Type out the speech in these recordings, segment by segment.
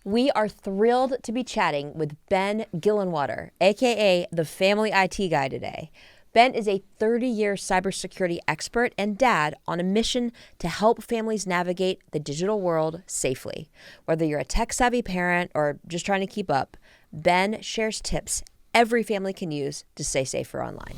We are thrilled to be chatting with Ben Gillenwater, aka the Family IT Guy today. Ben is a 30-year cybersecurity expert and dad on a mission to help families navigate the digital world safely. Whether you're a tech-savvy parent or just trying to keep up, Ben shares tips every family can use to stay safer online.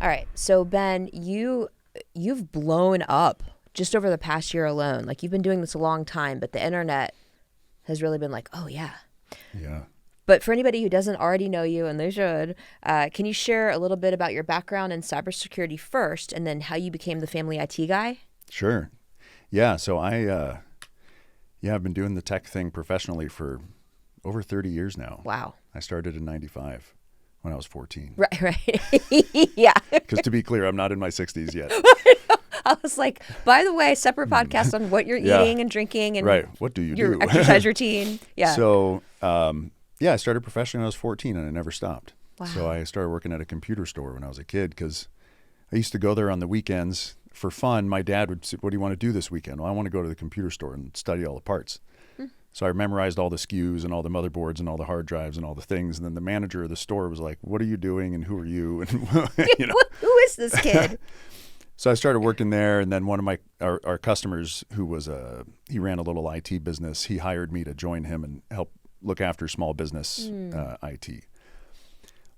All right, so Ben, you've blown up just over the past year alone. Like, you've been doing this a long time, but the internet has really been like, oh yeah. Yeah. But for anybody who doesn't already know you, and they should, can you share a little bit about your background in cybersecurity first, and then how you became the Family IT Guy? Sure. Yeah. So I've been doing the tech thing professionally for over 30 years now. Wow. I started in 95 when I was 14. Right. Yeah. Because to be clear, I'm not in my 60s yet. I was like, by the way, separate podcast on what you're eating and drinking and right. What do you your do? exercise routine. Yeah. So, I started professionally when I was 14 and I never stopped. Wow. So I started working at a computer store when I was a kid because I used to go there on the weekends for fun. My dad would say, what do you want to do this weekend? Well, I want to go to the computer store and study all the parts. So I memorized all the SKUs and all the motherboards and all the hard drives and all the things. And then the manager of the store was like, what are you doing and who are you? And Who is this kid? So I started working there, and then one of our customers who was he ran a little IT business. He hired me to join him and help look after small business IT.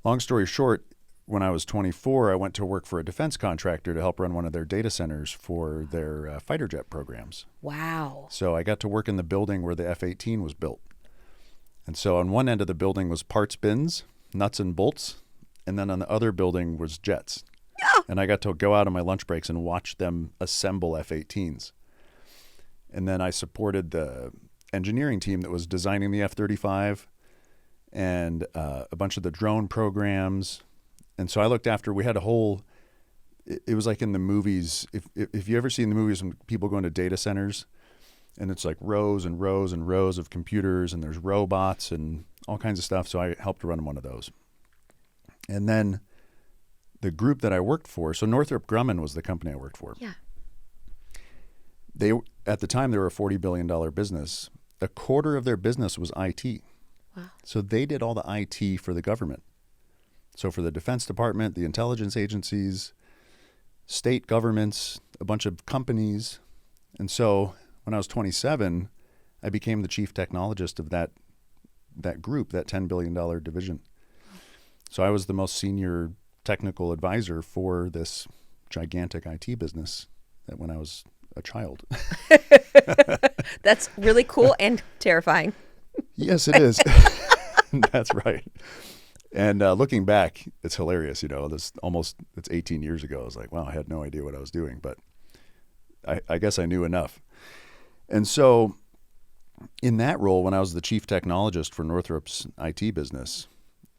Long story short, when I was 24, I went to work for a defense contractor to help run one of their data centers for their fighter jet programs. Wow. So I got to work in the building where the F-18 was built. And so on one end of the building was parts bins, nuts and bolts, and then on the other building was jets. And I got to go out on my lunch breaks and watch them assemble F-18s. And then I supported the engineering team that was designing the F-35 and a bunch of the drone programs. And so I looked after, we had a whole, it was like in the movies, if you ever seen the movies when people go into data centers and it's like rows and rows and rows of computers and there's robots and all kinds of stuff. So I helped run one of those. And then the group that I worked for, so Northrop Grumman was the company I worked for. Yeah. At the time, they were a $40 billion business. A quarter of their business was IT. Wow. So they did all the IT for the government. So for the Defense Department, the intelligence agencies, state governments, a bunch of companies. And so when I was 27, I became the chief technologist of that group, that $10 billion division. So I was the most senior technical advisor for this gigantic IT business when I was a child. That's really cool and terrifying. Yes, it is. That's right. And looking back, it's hilarious. It's 18 years ago. I was like, wow, I had no idea what I was doing, but I guess I knew enough. And so in that role, when I was the chief technologist for Northrop's IT business,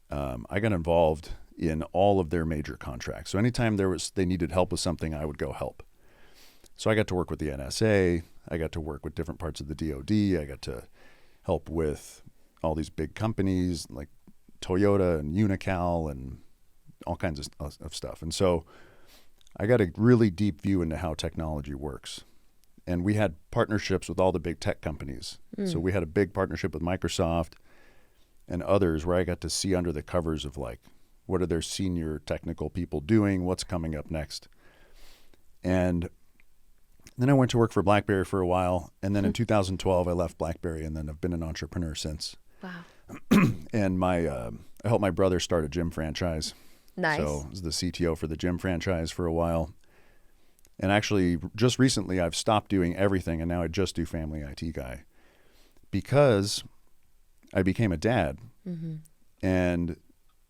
I got involved in all of their major contracts. So anytime they needed help with something, I would go help. So I got to work with the NSA. I got to work with different parts of the DoD. I got to help with all these big companies like Toyota and Unical and all kinds of stuff. And so I got a really deep view into how technology works. And we had partnerships with all the big tech companies. So we had a big partnership with Microsoft and others where I got to see under the covers of like, what are their senior technical people doing? What's coming up next? And then I went to work for BlackBerry for a while. And then in 2012, I left BlackBerry and then I've been an entrepreneur since. Wow. And I helped my brother start a gym franchise. Nice. So I was the CTO for the gym franchise for a while. And actually, just recently, I've stopped doing everything, and now I just do Family IT Guy because I became a dad. And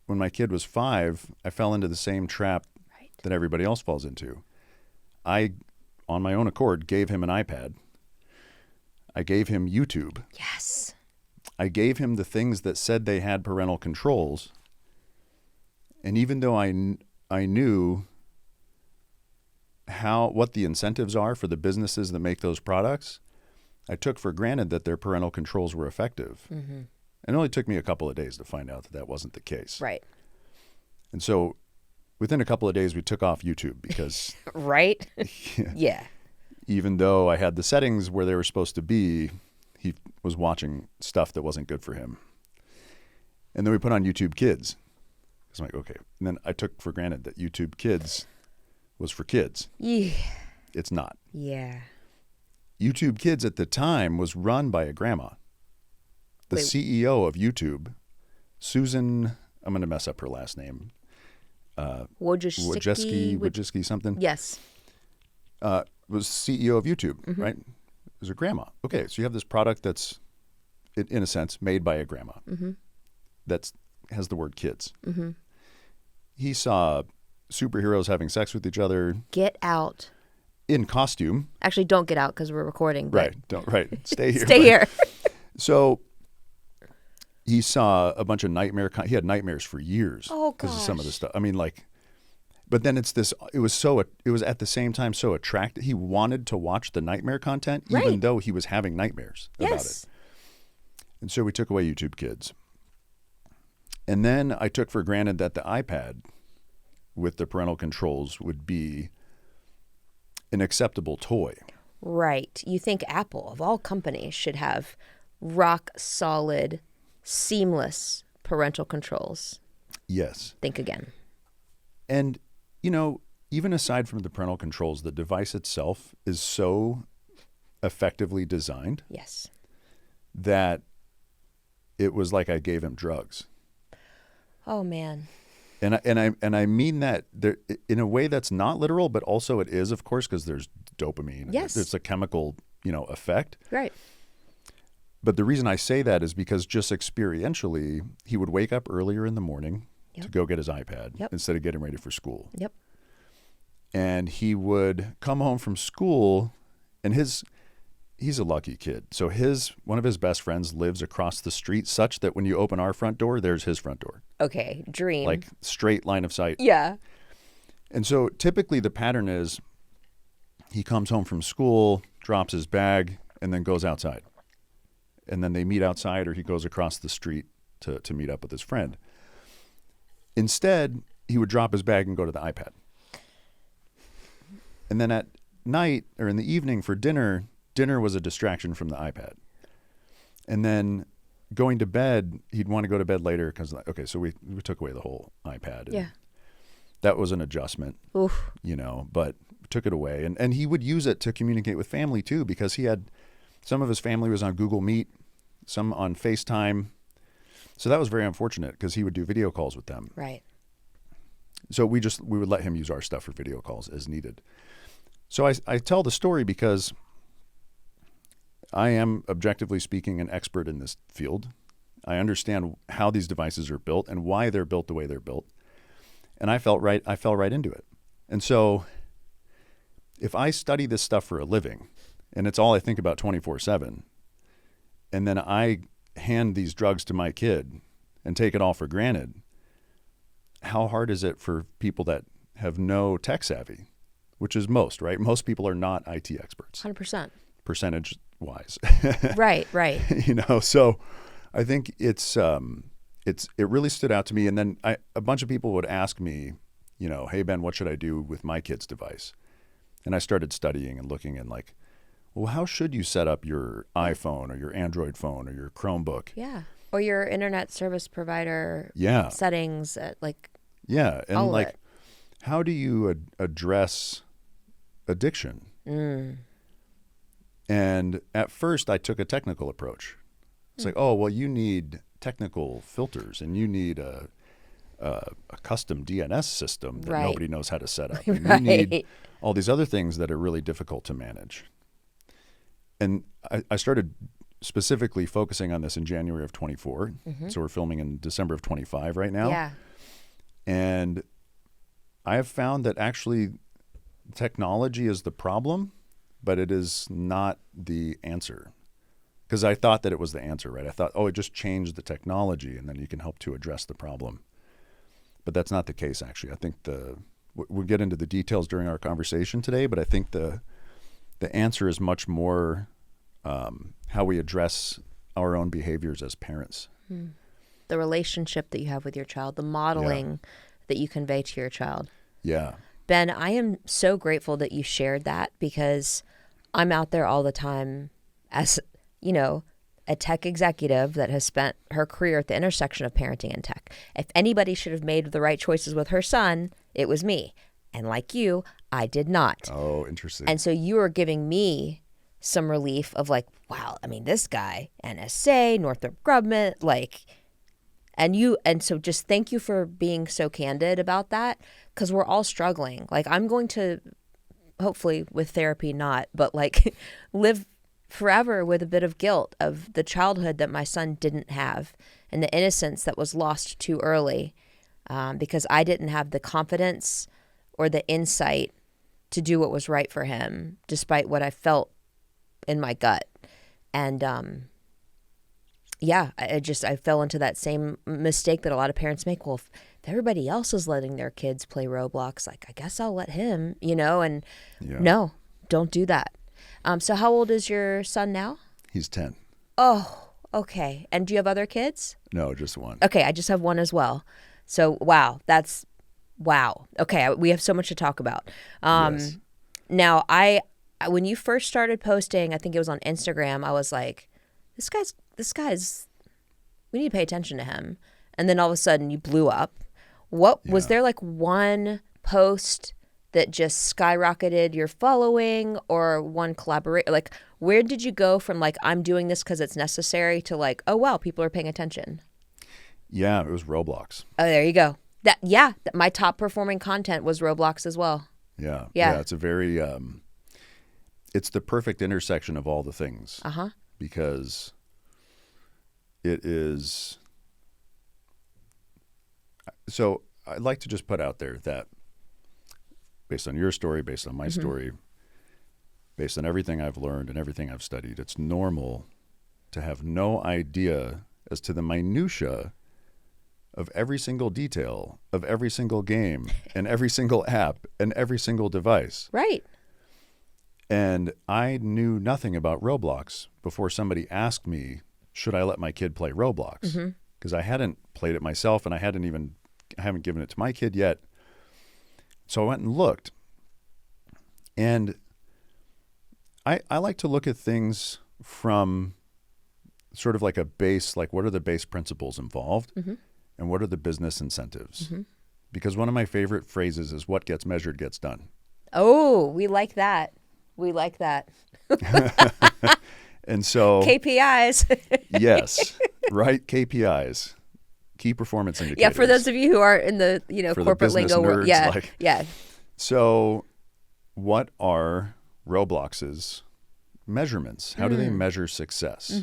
when my kid was 5, I fell into the same trap that everybody else falls into. I, on my own accord, gave him an iPad. I gave him YouTube. Yes. I gave him the things that said they had parental controls. And even though I knew what the incentives are for the businesses that make those products, I took for granted that their parental controls were effective. It only took me a couple of days to find out that wasn't the case. Right. And so within a couple of days, we took off YouTube because Right? Yeah. even though I had the settings where they were supposed to be, he was watching stuff that wasn't good for him. And then we put on YouTube Kids. So I'm like, okay. And then I took for granted that YouTube Kids was for kids. Yeah. It's not. Yeah. YouTube Kids at the time was run by a grandma. The Wait. CEO of YouTube, Susan, I'm going to mess up her last name. Wojcicki something. Yes. Was CEO of YouTube, right? It was a grandma. Okay, so you have this product that's, in a sense, made by a grandma. That has the word kids. He saw superheroes having sex with each other. Get out. In costume. Actually, don't get out because we're recording. But... Stay here. Stay here. So he saw a bunch of he had nightmares for years. Oh, because of some of this stuff. I mean, like, but then it was at the same time so attractive. He wanted to watch the nightmare content, even though he was having nightmares about it. And so we took away YouTube Kids. And then I took for granted that the iPad with the parental controls would be an acceptable toy. Right. You think Apple, of all companies, should have rock solid, seamless parental controls. Yes. Think again. And, even aside from the parental controls, the device itself is so effectively designed. Yes. That it was like I gave him drugs. Oh, man. And I mean that there, in a way that's not literal, but also it is, of course, because there's dopamine. Yes. It's a chemical, effect. Right. But the reason I say that is because just experientially, he would wake up earlier in the morning to go get his iPad instead of getting ready for school. Yep. And he would come home from school, and he's a lucky kid. So one of his best friends lives across the street, such that when you open our front door, there's his front door. Okay, dream. Like straight line of sight. Yeah. And so typically the pattern is he comes home from school, drops his bag, and then goes outside. And then they meet outside, or he goes across the street to meet up with his friend. Instead, he would drop his bag and go to the iPad. And then at night or in the evening for dinner was a distraction from the iPad. And then going to bed, he'd want to go to bed later because, so we took away the whole iPad. And that was an adjustment, Oof. But took it away. And he would use it to communicate with family too, because he had some of his family was on Google Meet, some on FaceTime. So that was very unfortunate because he would do video calls with them. Right. So we would let him use our stuff for video calls as needed. So I tell the story because I am, objectively speaking, an expert in this field. I understand how these devices are built and why they're built the way they're built. And I fell right into it. And so if I study this stuff for a living, and it's all I think about 24/7, and then I hand these drugs to my kid and take it all for granted, how hard is it for people that have no tech savvy, which is most, right? Most people are not IT experts. 100%. Percentage wise. Right. So I think it really stood out to me. And then a bunch of people would ask me, hey, Ben, what should I do with my kid's device? And I started studying and looking and like, well, how should you set up your iPhone or your Android phone or your Chromebook? Yeah. Or your internet service provider settings Yeah. And all like, of it. How do you address addiction? And at first I took a technical approach. It's like, oh, well, you need technical filters and you need a custom DNS system that nobody knows how to set up. And you need all these other things that are really difficult to manage. And I started specifically focusing on this in January of 24. So we're filming in December of 25 right now. Yeah. And I have found that actually technology is the problem, but it is not the answer. Because I thought that it was the answer, right? I thought, it just changed the technology and then you can help to address the problem. But that's not the case, actually. I think we'll get into the details during our conversation today, but I think the answer is much more how we address our own behaviors as parents. The relationship that you have with your child, the modeling that you convey to your child. Yeah. Ben, I am so grateful that you shared that, because I'm out there all the time as, you know, a tech executive that has spent her career at the intersection of parenting and tech. If anybody should have made the right choices with her son, it was me. And like you, I did not. Oh, interesting. And so you are giving me some relief of like, wow, I mean, this guy, NSA, Northrop Grumman, like, and so just thank you for being so candid about that, because we're all struggling. Like, I'm going to, hopefully with therapy not, but like live forever with a bit of guilt of the childhood that my son didn't have and the innocence that was lost too early, because I didn't have the confidence or the insight to do what was right for him, despite what I felt in my gut. And I fell into that same mistake that a lot of parents make. Well, if everybody else is letting their kids play Roblox, like, I guess I'll let him, and no, don't do that. So how old is your son now? He's 10. Oh, okay. And do you have other kids? No, just one. Okay, I just have one as well. So, wow. Okay, we have so much to talk about. Yes. Now, when you first started posting, I think it was on Instagram, I was like, this guy's, we need to pay attention to him. And then all of a sudden you blew up. Was there like one post that just skyrocketed your following, or one collaboration? Like, where did you go from like, I'm doing this because it's necessary, to like, oh wow, people are paying attention? Yeah, it was Roblox. Oh, there you go. My top performing content was Roblox as well. Yeah. Yeah. It's a very, it's the perfect intersection of all the things. Uh-huh. Because it is, so I'd like to just put out there that based on your story, based on my story, based on everything I've learned and everything I've studied, it's normal to have no idea as to the minutia of every single detail of every single game and every single app and every single device. Right. And I knew nothing about Roblox before somebody asked me, should I let my kid play Roblox? Because I hadn't played it myself, and I haven't given it to my kid yet. So I went and looked. And I like to look at things from sort of like a base, like what are the base principles involved and what are the business incentives? Because one of my favorite phrases is, what gets measured gets done. Oh, we like that. We like that. And so KPIs. Yes, right? KPIs, key performance indicators. Yeah, for those of you who are in the For corporate the business lingo. nerds, Yeah. So what are Roblox's measurements? How do they measure success?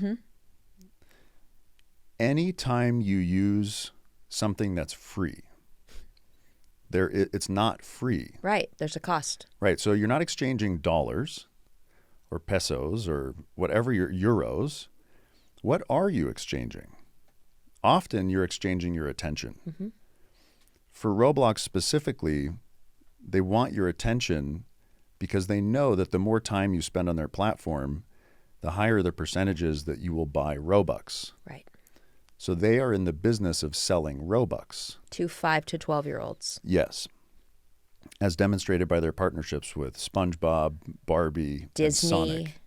Anytime you use something that's free, it's not free. Right. There's a cost. Right. So you're not exchanging dollars or pesos or whatever, your euros. What are you exchanging? Often you're exchanging your attention. For Roblox specifically, they want your attention because they know that the more time you spend on their platform, the higher the percentages that you will buy Robux. Right. So they are in the business of selling Robux. To 5 to 12-year-olds. Yes. As demonstrated by their partnerships with SpongeBob, Barbie, Disney. and Sonic.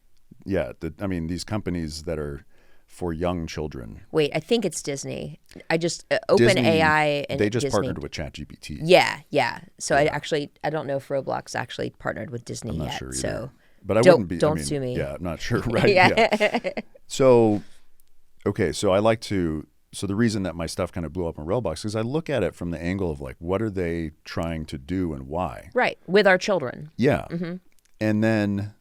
Yeah. These companies that are for young children. Wait, I think it's Disney. I just, OpenAI and they just Disney. partnered with ChatGPT. Yeah. So I don't know if Roblox actually partnered with Disney I'm not yet. sure either. So But I wouldn't be. Don't sue me. Yeah, I'm not sure. Right. Yeah. So, okay. So the reason that my stuff kind of blew up on Roblox is I look at it from the angle of like, what are they trying to do and why? Right. With our children. Yeah. And then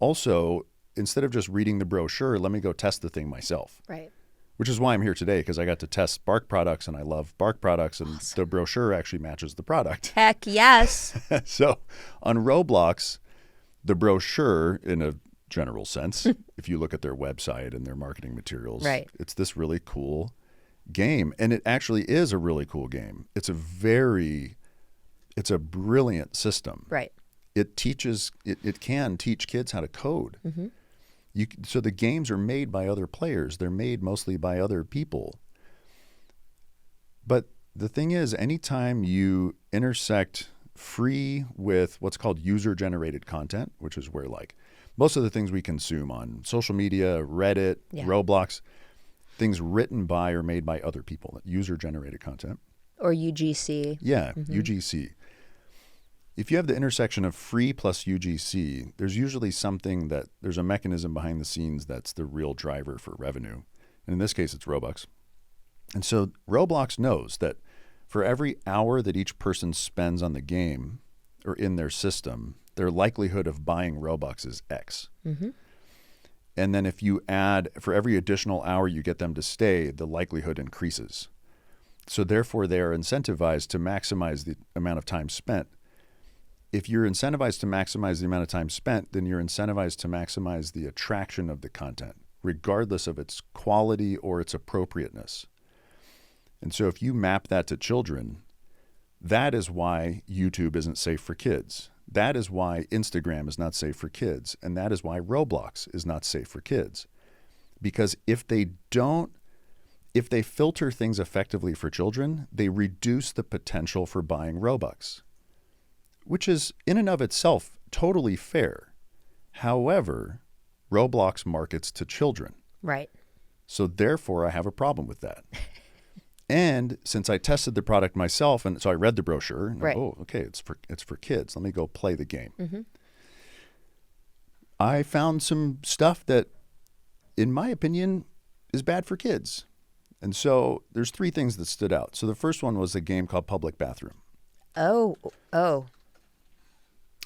also, instead of just reading the brochure, let me go test the thing myself. Right. Which is why I'm here today, because I got to test Bark products and I love Bark products, and the brochure actually matches the product. Heck yes. So on Roblox, the brochure, in a general sense, if you look at their website and their marketing materials, right, it's this really cool game. And it actually is a really cool game. It's a brilliant system. Right. It can teach kids how to code. So the games are made by other players. They're made mostly by other people. But the thing is, anytime you intersect free with what's called user-generated content, which is where like most of the things we consume on social media, Reddit, Roblox, things written by or made by other people, user-generated content. Or UGC. Yeah, UGC. If you have the intersection of free plus UGC, there's usually there's a mechanism behind the scenes that's the real driver for revenue. And in this case, it's Robux. And so Roblox knows that for every hour that each person spends on the game or in their system, their likelihood of buying Robux is X. Mm-hmm. And then if you add, for every additional hour you get them to stay, the likelihood increases. So therefore, they are incentivized to maximize the amount of time spent. If you're incentivized to maximize the amount of time spent, then you're incentivized to maximize the attraction of the content, regardless of its quality or its appropriateness. And so if you map that to children, that is why YouTube isn't safe for kids. That is why Instagram is not safe for kids. And that is why Roblox is not safe for kids. Because if they filter things effectively for children, they reduce the potential for buying Robux, which is in and of itself totally fair. However, Roblox markets to children. Right. So therefore, I have a problem with that. And since I tested the product myself, and so I read the brochure, and oh, okay, it's for kids. Let me go play the game. Mm-hmm. I found some stuff that, in my opinion, is bad for kids. And so there's 3 things that stood out. So the first one was a game called Public Bathroom. Oh.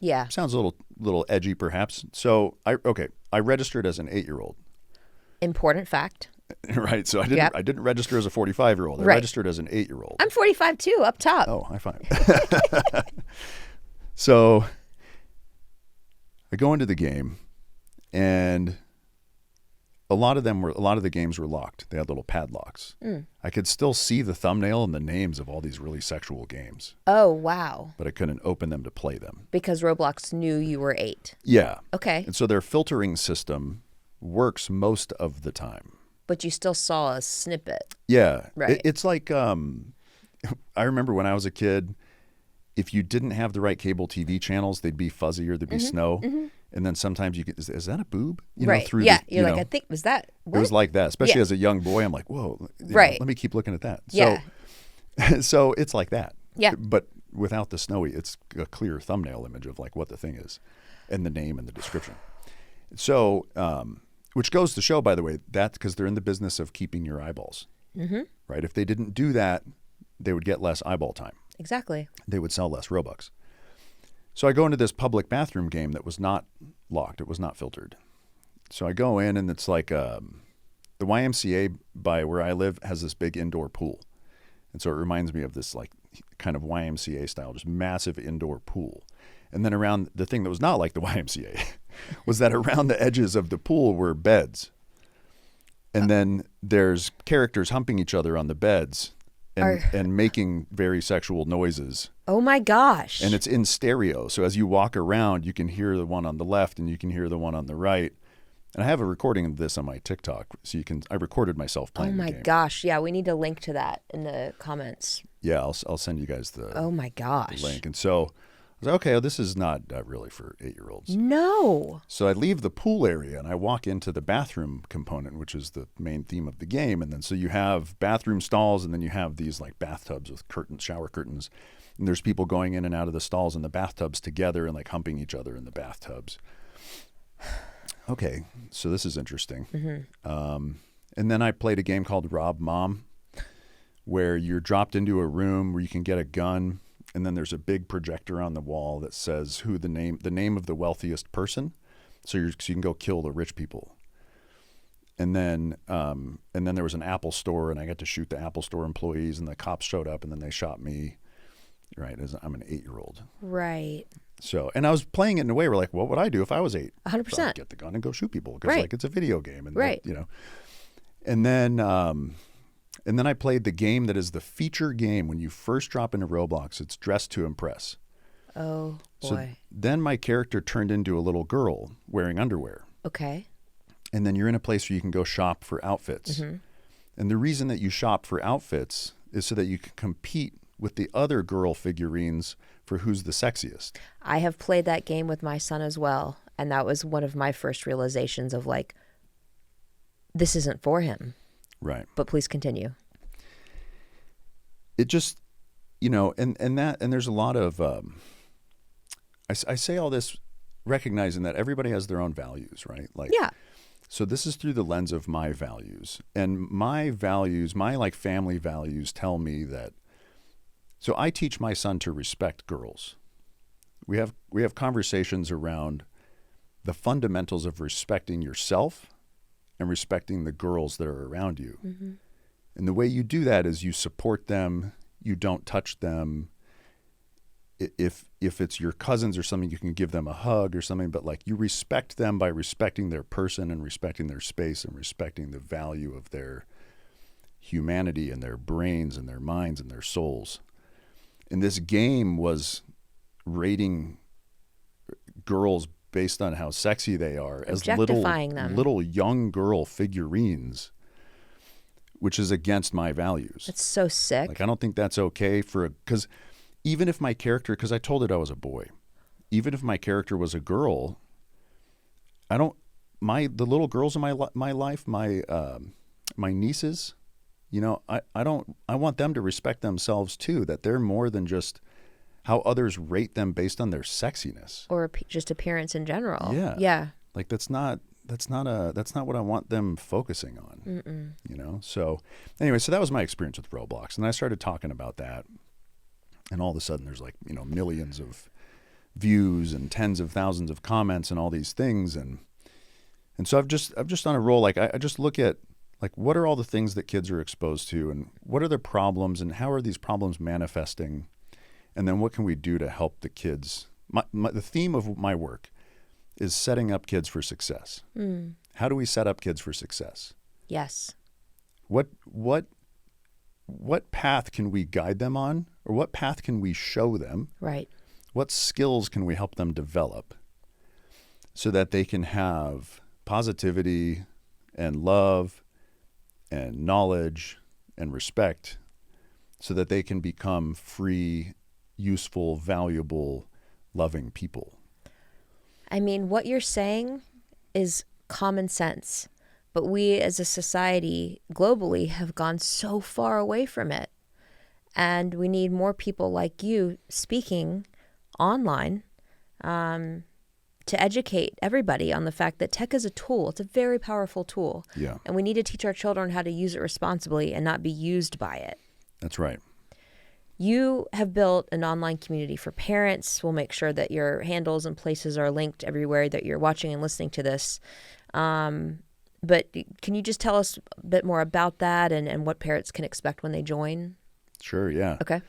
Yeah. Sounds a little edgy, perhaps. So I registered as an 8-year-old. Important fact. Right. So I didn't register as a 45-year-old. I registered as an 8-year-old. I'm 45 too, up top. Oh, high five. So I go into the game, and a lot of the games were locked. They had little padlocks. I could still see the thumbnail and the names of all these really sexual games. Oh, wow. But I couldn't open them to play them. Because Roblox knew you were 8. Yeah. Okay. And so their filtering system works most of the time. But you still saw a snippet. Yeah. Right. It's like, I remember when I was a kid, if you didn't have the right cable TV channels, they'd be fuzzy or there'd be snow. Mm-hmm. And then sometimes you could, is that a boob? You know, through you're like, I think, was that? What? It was like that, especially as a young boy. I'm like, whoa, right. Let me keep looking at that. Yeah. So it's like that. Yeah. But without the snowy, it's a clear thumbnail image of like what the thing is and the name and the description. So, which goes to show, by the way, that's because they're in the business of keeping your eyeballs, right? If they didn't do that, they would get less eyeball time. Exactly. They would sell less Robux. So I go into this public bathroom game that was not locked. It was not filtered. So I go in, and it's like the YMCA by where I live has this big indoor pool. And so it reminds me of this like kind of YMCA style, just massive indoor pool. And then around the thing that was not like the YMCA was that around the edges of the pool were beds. And then there's characters humping each other on the beds and making very sexual noises. Oh my gosh. And it's in stereo. So as you walk around, you can hear the one on the left and you can hear the one on the right. And I have a recording of this on my TikTok. So I recorded myself playing the game. Oh my gosh. Yeah, we need to link to that in the comments. Yeah, I'll send you guys the Oh my gosh. the link. And so I was like, okay, this is not really for 8-year-olds. No. So I leave the pool area and I walk into the bathroom component, which is the main theme of the game. And then so you have bathroom stalls, and then you have these like bathtubs with curtains, shower curtains. And there's people going in and out of the stalls and the bathtubs together and like humping each other in the bathtubs. Okay, so this is interesting. Mm-hmm. And then I played a game called Rob Mom, where you're dropped into a room where you can get a gun, and then there's a big projector on the wall that says who the name of the wealthiest person, so you can go kill the rich people. And then there was an Apple store, and I got to shoot the Apple store employees, and the cops showed up, and then they shot me. Right, as I'm an 8-year-old. Right. So, and I was playing it in a way where like, what would I do if I was 8? 100%. So I'd get the gun and go shoot people because like it's a video game, and you know. And then I played the game that is the feature game when you first drop into Roblox. It's Dress to Impress. Oh boy. So then my character turned into a little girl wearing underwear. Okay. And then you're in a place where you can go shop for outfits. Mm-hmm. And the reason that you shop for outfits is so that you can compete with the other girl figurines for who's the sexiest. I have played that game with my son as well. And that was one of my first realizations of like, this isn't for him. Right. But please continue. It just, and there's a lot of, I say all this recognizing that everybody has their own values, right? Like, yeah. So this is through the lens of my values, and my values, my like family values tell me that, so I teach my son to respect girls. We have conversations around the fundamentals of respecting yourself and respecting the girls that are around you. Mm-hmm. And the way you do that is you support them, you don't touch them. If it's your cousins or something, you can give them a hug or something, but like you respect them by respecting their person and respecting their space and respecting the value of their humanity and their brains and their minds and their souls. And this game was rating girls based on how sexy they are as little young girl figurines, which is against my values. That's so sick. Like, I don't think that's okay because even if my character, because I told it I was a boy, even if my character was a girl, the little girls in my life, my nieces, I want them to respect themselves too, that they're more than just how others rate them based on their sexiness or just appearance in general. Yeah. Like that's not what I want them focusing on. So anyway, so that was my experience with Roblox, and I started talking about that, and all of a sudden there's like, millions of views and tens of thousands of comments and all these things, and so I'm just on a roll. Like I just look at like what are all the things that kids are exposed to, and what are their problems, and how are these problems manifesting. And then what can we do to help the kids? The theme of my work is setting up kids for success. Mm. How do we set up kids for success? Yes. What path can we guide them on? Or what path can we show them? Right. What skills can we help them develop so that they can have positivity and love and knowledge and respect so that they can become free, useful, valuable, loving people? I mean, what you're saying is common sense, but we as a society globally have gone so far away from it. And we need more people like you speaking online to educate everybody on the fact that tech is a tool. It's a very powerful tool. Yeah. And we need to teach our children how to use it responsibly and not be used by it. That's right. You have built an online community for parents. We'll make sure that your handles and places are linked everywhere that you're watching and listening to this. But can you just tell us a bit more about that and what parents can expect when they join? Sure, yeah. Okay.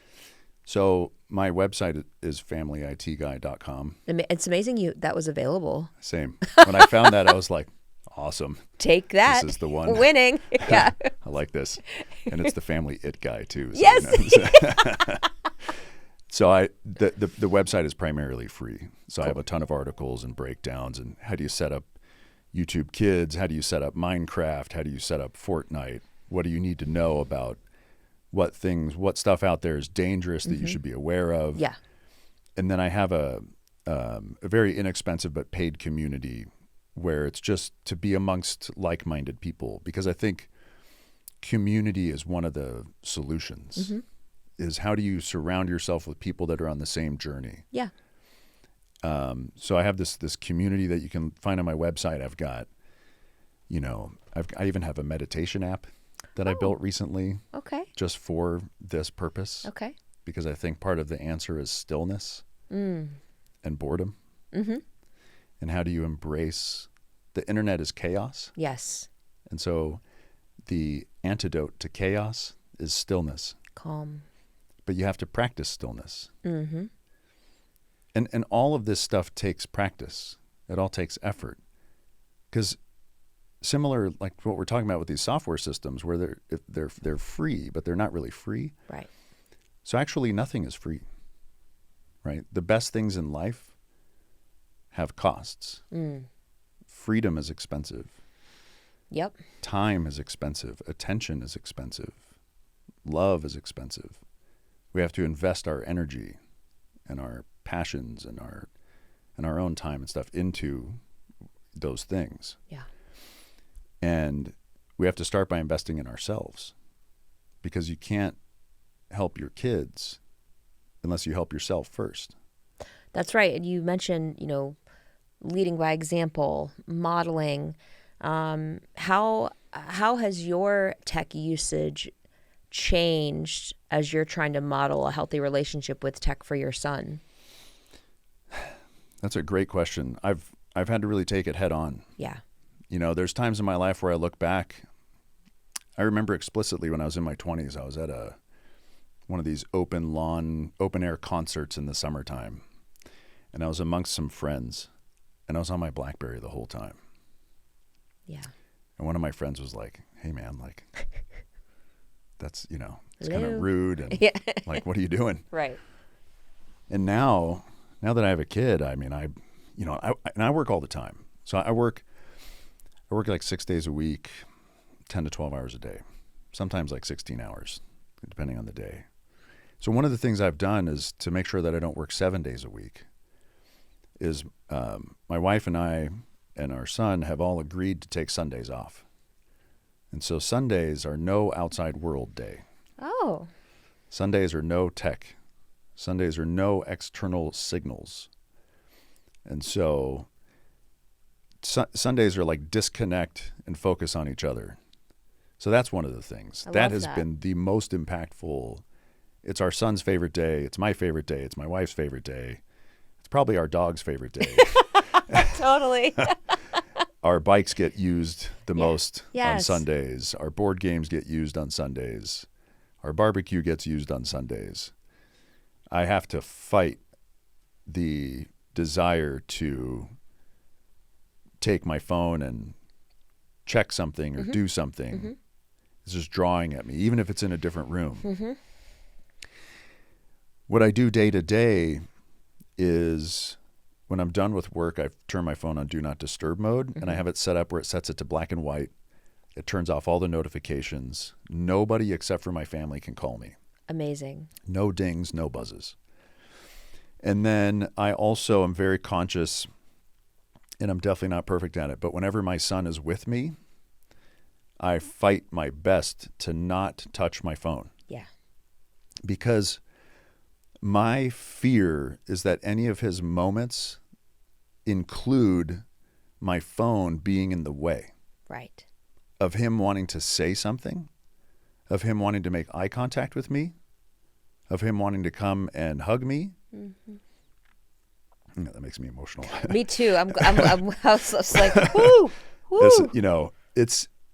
So my website is familyitguy.com. It's amazing that was available. Same. When I found that, I was like, awesome. Take that. This is the one. Winning. Yeah. I like this. And it's the Family It Guy too. So, yes. So the website is primarily free. So cool. I have a ton of articles and breakdowns and how do you set up YouTube Kids? How do you set up Minecraft? How do you set up Fortnite? What do you need to know about what stuff out there is dangerous that you should be aware of? Yeah. And then I have a very inexpensive but paid community where it's just to be amongst like-minded people, because I think community is one of the solutions. Mm-hmm. Is how do you surround yourself with people that are on the same journey? Yeah. So I have this community that you can find on my website. I've got, I even have a meditation app that I built recently. Okay. Just for this purpose. Okay. Because I think part of the answer is stillness and boredom. Mm-hmm. And how do you embrace the internet is chaos? Yes. And so the antidote to chaos is stillness. Calm. But you have to practice stillness. Mm-hmm. And all of this stuff takes practice. It all takes effort. Because similar, like what we're talking about with these software systems, where they're free, but they're not really free. Right. So actually nothing is free, right? The best things in life have costs. Mm. Freedom is expensive. Yep. Time is expensive. Attention is expensive. love is expensive. We have to invest our energy and our passions and our own time and stuff into those things. Yeah. And we have to start by investing in ourselves, because you can't help your kids unless you help yourself first. That's right. And you mentioned, leading by example, modeling. How has your tech usage changed as you're trying to model a healthy relationship with tech for your son? That's a great question. I've had to really take it head on. Yeah. There's times in my life where I look back. I remember explicitly when I was in my 20s, I was at one of these open air concerts in the summertime. And I was amongst some friends, and I was on my BlackBerry the whole time. Yeah. And one of my friends was like, "Hey man, like, that's, it's Hello. kind of rude. And Yeah. like, what are you doing?" Right. And now that I have a kid, I mean, I work all the time. So I work like 6 days a week, 10 to 12 hours a day, sometimes like 16 hours, depending on the day. So one of the things I've done is to make sure that I don't work 7 days a week is my wife and I and our son have all agreed to take Sundays off. And so Sundays are no outside world day. Oh. Sundays are no tech. Sundays are no external signals. And so Sundays are like disconnect and focus on each other. So that's one of the things. That has been the most impactful. It's our son's favorite day. It's my favorite day. It's my wife's favorite day. It's probably our dog's favorite day. Totally. Our bikes get used the most on Yes. Sundays. Our board games get used on Sundays. Our barbecue gets used on Sundays. I have to fight the desire to take my phone and check something or do something. Mm-hmm. It's just drawing at me, even if it's in a different room. Mm-hmm. What I do day to day is when I'm done with work, I turn my phone on Do Not Disturb mode, and I have it set up where it sets it to black and white. It turns off all the notifications. Nobody except for my family can call me. Amazing. No dings, no buzzes. And then I also am very conscious, and I'm definitely not perfect at it, but whenever my son is with me, I fight my best to not touch my phone. Yeah. Because my fear is that any of his moments include my phone being in the way. Right. Of him wanting to say something, of him wanting to make eye contact with me, of him wanting to come and hug me. Mm-hmm. That makes me emotional. Me too. I was like, whoo, whoo.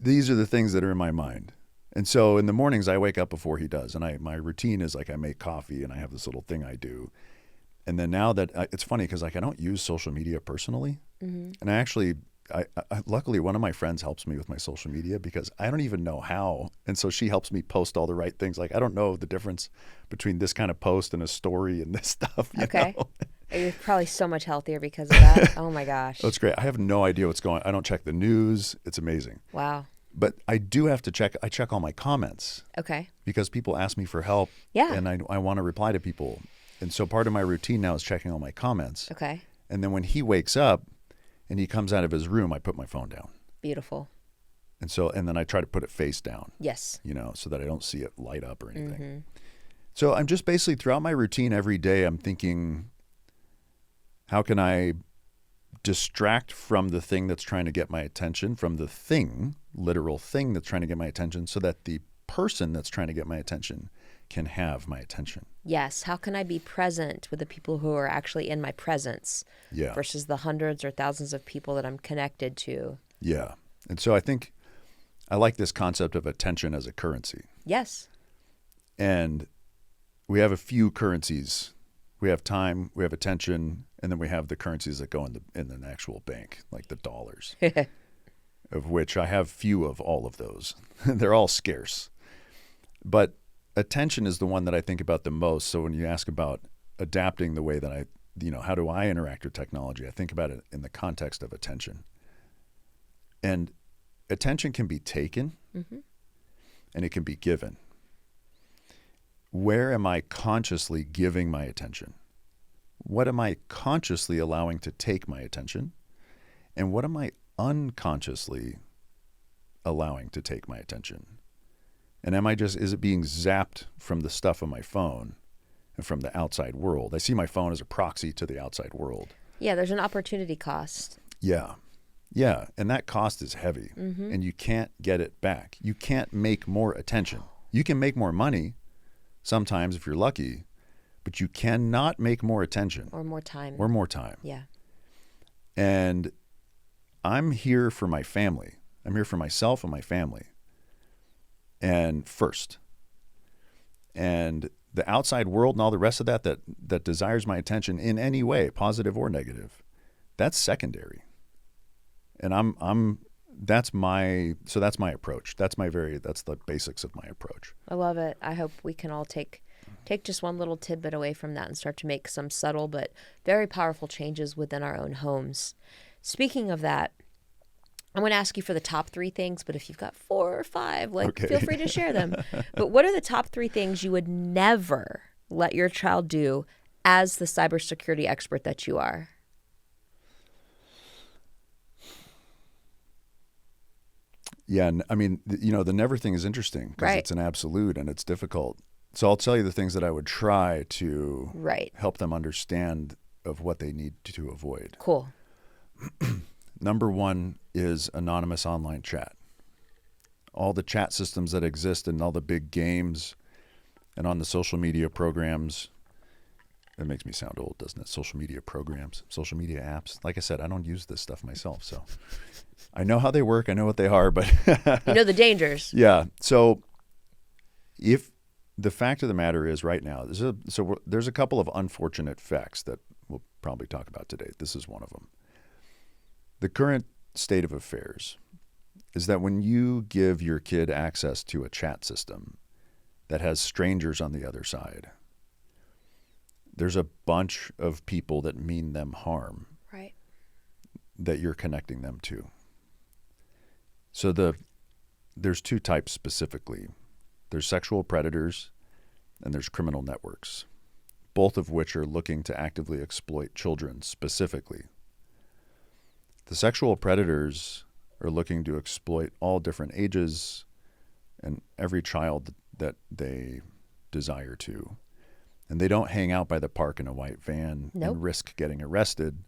These are the things that are in my mind. And so in the mornings I wake up before he does, and my routine is like I make coffee and I have this little thing I do. And then now that it's funny because like I don't use social media personally, and I actually luckily one of my friends helps me with my social media because I don't even know how, and so she helps me post all the right things. Like I don't know the difference between this kind of post and a story and this stuff. You know? You're probably so much healthier because of that. Oh my gosh. That's great. I have no idea what's going on. I don't check the news. It's amazing. Wow. But I do have to check. I check all my comments. Okay. Because people ask me for help. Yeah. And I want to reply to people. And so part of my routine now is checking all my comments. Okay. And then when he wakes up and he comes out of his room, I put my phone down. Beautiful. And then I try to put it face down. Yes. So that I don't see it light up or anything. Mm-hmm. So I'm just basically throughout my routine every day, I'm thinking, how can I distract from the thing that's trying to get my attention, from the thing, literal thing that's trying to get my attention, so that the person that's trying to get my attention can have my attention. Yes. How can I be present with the people who are actually in my presence versus the hundreds or thousands of people that I'm connected to? Yeah. And so I think I like this concept of attention as a currency. Yes. And we have a few currencies. We have time, we have attention, and then we have the currencies that go in an actual bank, like the dollars, of which I have few of all of those. They're all scarce. But attention is the one that I think about the most. So when you ask about adapting the way that how do I interact with technology, I think about it in the context of attention. And attention can be taken and it can be given. where am I consciously giving my attention? What am I consciously allowing to take my attention? And what am I unconsciously allowing to take my attention? And is it being zapped from the stuff on my phone and from the outside world? I see my phone as a proxy to the outside world. Yeah, there's an opportunity cost. Yeah. Yeah. And that cost is heavy. And you can't get it back. You can't make more attention. You can make more money sometimes if you're lucky, but you cannot make more attention. Or more time. Or more time. Yeah. And I'm here for my family. I'm here for myself and my family. And first. And the outside world and all the rest of that desires my attention in any way, positive or negative, that's secondary. And that's my approach. That's the basics of my approach. I love it. I hope we can all take just one little tidbit away from that and start to make some subtle but very powerful changes within our own homes. Speaking of that, I'm going to ask you for the top 3 things, but if you've got 4 or 5, feel free to share them. But what are the top 3 things you would never let your child do as the cybersecurity expert that you are? Yeah, I mean, the never thing is interesting because it's an absolute and it's difficult. So I'll tell you the things that I would try to help them understand of what they need to avoid. Cool. Number 1 is anonymous online chat. All the chat systems that exist and all the big games and on the social media programs. It makes me sound old, doesn't it? Social media programs, social media apps. Like I said, I don't use this stuff myself, so I know how they work. I know what they are, but you know the dangers. Yeah. So if the fact of the matter is right now, there's a couple of unfortunate facts that we'll probably talk about today. This is one of them. The current state of affairs is that when you give your kid access to a chat system that has strangers on the other side, there's a bunch of people that mean them harm. Right. That you're connecting them to. So there's 2 types specifically. There's sexual predators and there's criminal networks, both of which are looking to actively exploit children specifically. The sexual predators are looking to exploit all different ages and every child that they desire to. And they don't hang out by the park in a white van and risk getting arrested.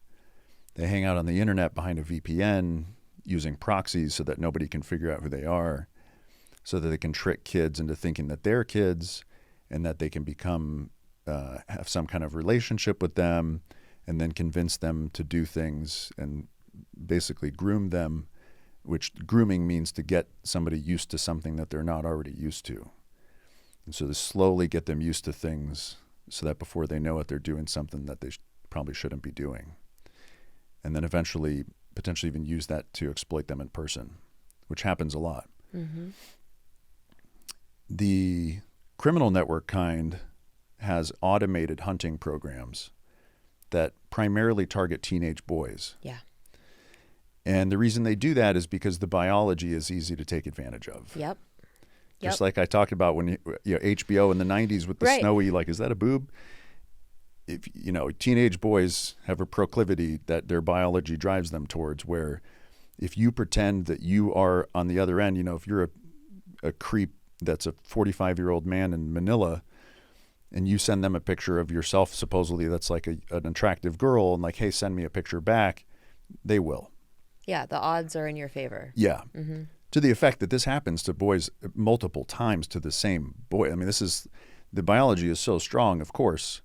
They hang out on the internet behind a VPN using proxies so that nobody can figure out who they are, so that they can trick kids into thinking that they're kids and that they can become have some kind of relationship with them and then convince them to do things and basically groom them, which grooming means to get somebody used to something that they're not already used to. And so to slowly get them used to things so that before they know it, they're doing something that they probably shouldn't be doing. And then eventually, potentially even use that to exploit them in person, which happens a lot. Mm-hmm. The criminal network kind has automated hunting programs that primarily target teenage boys. Yeah. And the reason they do that is because the biology is easy to take advantage of. Yep. Just like I talked about when HBO in the 90s with the snowy, is that a boob? If teenage boys have a proclivity that their biology drives them towards, where if you pretend that you are on the other end, if you're a creep that's a 45-year-old man in Manila and you send them a picture of yourself supposedly that's like an attractive girl and hey, send me a picture back, they will. Yeah, the odds are in your favor. Yeah. Mm-hmm. To the effect that this happens to boys multiple times to the same boy. I mean, the biology is so strong, of course,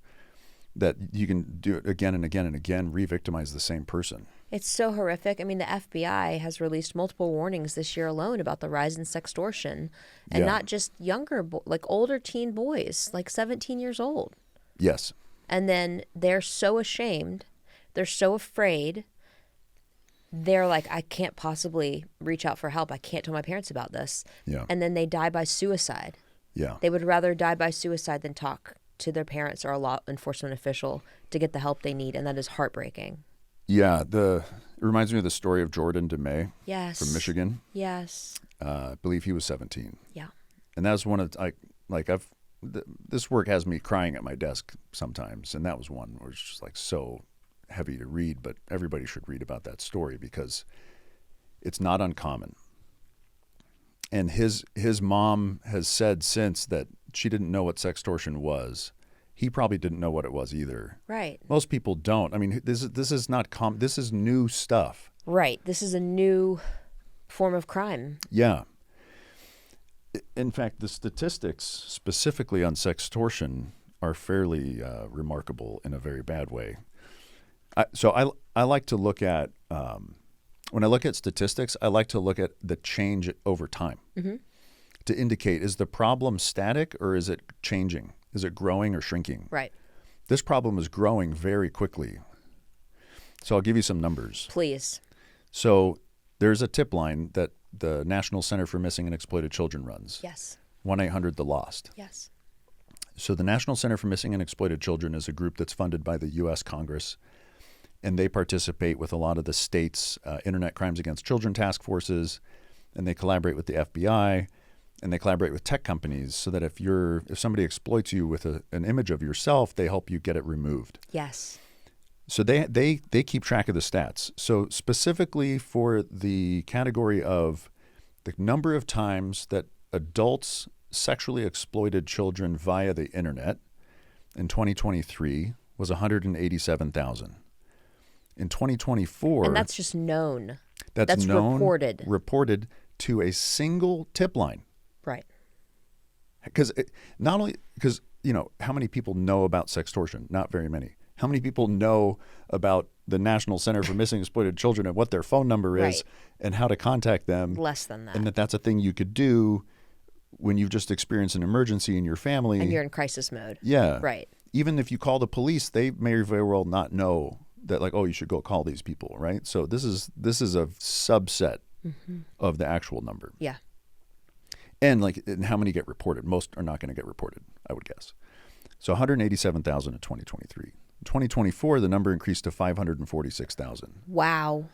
that you can do it again and again and again, re-victimize the same person. It's so horrific. I mean, the FBI has released multiple warnings this year alone about the rise in sextortion, and not just younger, older teen boys, 17 years old. Yes. And then they're so ashamed. They're so afraid. They're like, I can't possibly reach out for help. I can't tell my parents about this. Yeah. And then they die by suicide. Yeah. They would rather die by suicide than talk to their parents or a law enforcement official to get the help they need. And that is heartbreaking. Yeah. It reminds me of the story of Jordan DeMay. Yes. From Michigan. Yes. I believe he was 17. Yeah. And that was one of, this work has me crying at my desk sometimes, and that was one where it's just like so heavy to read, but everybody should read about that story because it's not uncommon. And his mom has said since that she didn't know what sextortion was. He probably didn't know what it was either. Right. Most people don't. I mean, this is not this is new stuff. Right. This is a new form of crime. Yeah. In fact, the statistics specifically on sextortion are fairly remarkable in a very bad way. So I like to look at, when I look at statistics, I like to look at the change over time to indicate, is the problem static or is it changing? Is it growing or shrinking? Right. This problem is growing very quickly. So I'll give you some numbers. Please. So there's a tip line that the National Center for Missing and Exploited Children runs. Yes. 1-800-THE-LOST. Yes. So the National Center for Missing and Exploited Children is a group that's funded by the U.S. Congress, and they participate with a lot of the states' Internet Crimes Against Children task forces, and they collaborate with the FBI, and they collaborate with tech companies so that if somebody exploits you with an image of yourself, they help you get it removed. Yes. So they keep track of the stats. So specifically for the category of the number of times that adults sexually exploited children via the internet in 2023 was 187,000. In 2024, And that's just known. that's known, reported to a single tip line. Right. Because not only because how many people know about sextortion? Not very many. How many people know about the National Center for Missing and Exploited Children and what their phone number is Right. and how to contact them? Less than that. And that's a thing you could do when you've just experienced an emergency in your family. And you're in crisis mode. Yeah. Right. Even if you call the police, they may very well not know that, like, oh, you should go call these people, right? So this is a subset of the actual number. Yeah. And how many get reported? Most are not going to get reported, I would guess. So 187,000 in 2023. In 2024, the number increased to 546,000. Wow.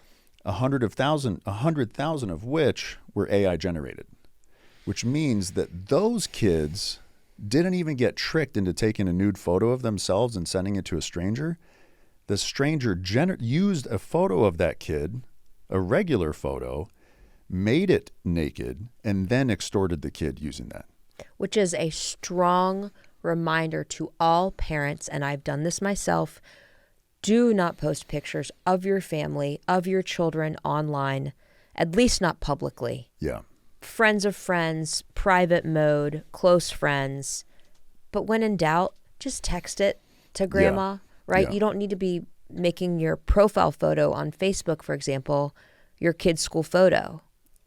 100,000 of which were AI generated, which means that those kids didn't even get tricked into taking a nude photo of themselves and sending it to a stranger. The stranger used a photo of that kid, a regular photo, made it naked, and then extorted the kid using that. Which is a strong reminder to all parents, and I've done this myself, do not post pictures of your family, of your children online, at least not publicly. Yeah. Friends of friends, private mode, close friends. But when in doubt, just text it to grandma, right? Yeah. You don't need to be making your profile photo on Facebook, for example, your kid's school photo.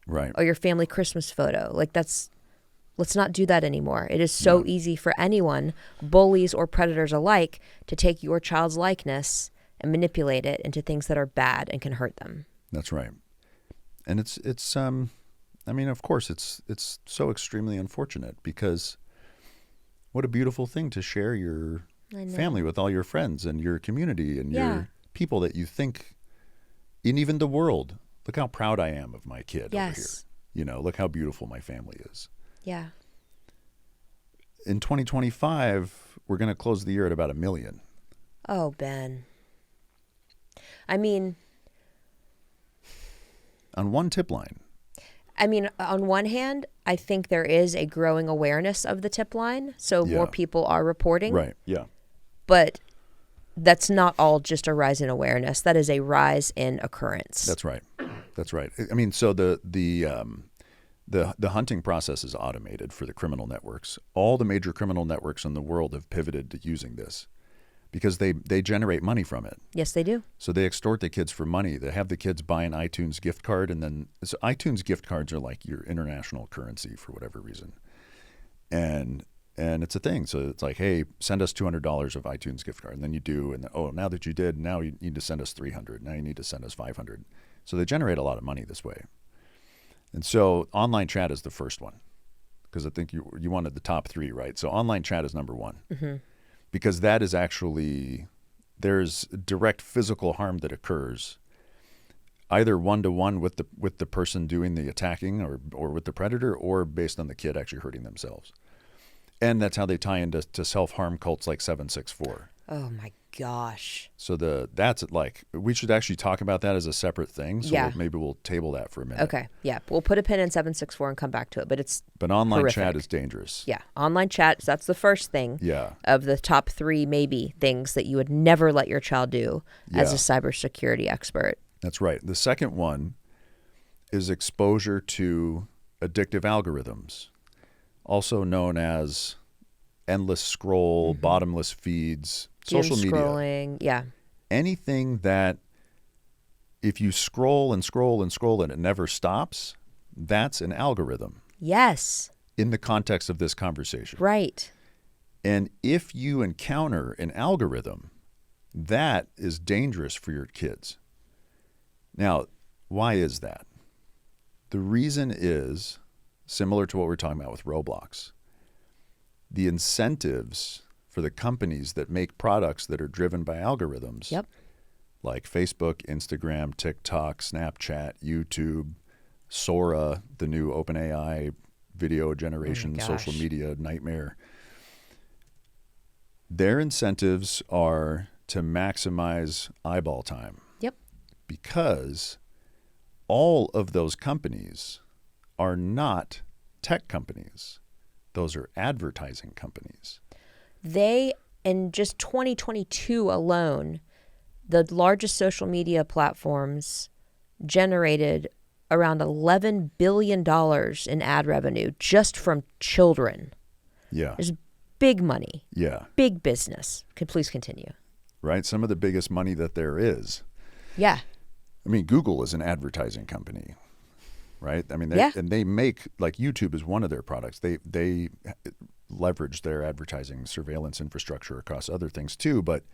Right. Or your family Christmas photo. Let's not do that anymore. It is so easy for anyone, bullies or predators alike, to take your child's likeness and manipulate it into things that are bad and can hurt them. That's right. And it's I mean, of course, it's so extremely unfortunate because what a beautiful thing to share your family with all your friends and your community and your people that you think, and even the world. Look how proud I am of my kid over here. Look how beautiful my family is. Yeah. In 2025, we're going to close the year at about 1 million. Oh, Ben. I mean, on one tip line. On one hand, I think there is a growing awareness of the tip line, so more people are reporting. Right, yeah. But that's not all just a rise in awareness. That is a rise in occurrence. That's right. That's right. I mean, so the hunting process is automated for the criminal networks. All the major criminal networks in the world have pivoted to using this because they generate money from it. Yes, they do. So they extort the kids for money. They have the kids buy an iTunes gift card, and then so iTunes gift cards are like your international currency for whatever reason. And it's a thing. So it's like, hey, send us $200 of iTunes gift card. And then you do. And now that you did, now you need to send us $300. Now you need to send us $500. So they generate a lot of money this way. And so online chat is the first one because I think you wanted the top 3, right? So online chat is number 1 because that is actually, there's direct physical harm that occurs either one-to-one with the person doing the attacking or with the predator or based on the kid actually hurting themselves. And that's how they tie into self-harm cults like 764. Oh my gosh. So that's like, we should actually talk about that as a separate thing. So Yeah. maybe we'll table that for a minute. Okay. Yeah. We'll put a pin in 764 and come back to it, But online horrific. chat is dangerous. Yeah. Online chat, that's the first thing. Yeah. Of the top 3 maybe things that you would never let your child do as a Yeah. cybersecurity expert. That's right. The second one is exposure to addictive algorithms, also known as endless scroll, bottomless feeds, social Doom media. scrolling. Yeah. Anything that if you scroll and scroll and scroll and it never stops, that's an algorithm Yes. in the context of this conversation. Right. And if you encounter an algorithm, that is dangerous for your kids. Now, why is that? The reason is similar to what we're talking about with Roblox. The incentives for the companies that make products that are driven by algorithms, Yep. like Facebook, Instagram, TikTok, Snapchat, YouTube, Sora, the new OpenAI video generation, social gosh. media nightmare. Their incentives are to maximize eyeball time. Yep. Because all of those companies are not tech companies. Those are advertising companies. They, in just 2022 alone, the largest social media platforms generated around $11 billion in ad revenue just from children. Yeah. There's big money, Yeah. big business. Please continue. Right? Some of the biggest money that there is. Yeah. I mean, Google is an advertising company, right? I mean, Yeah. and they make, like YouTube is one of their products. They leverage their advertising surveillance infrastructure across other things too. But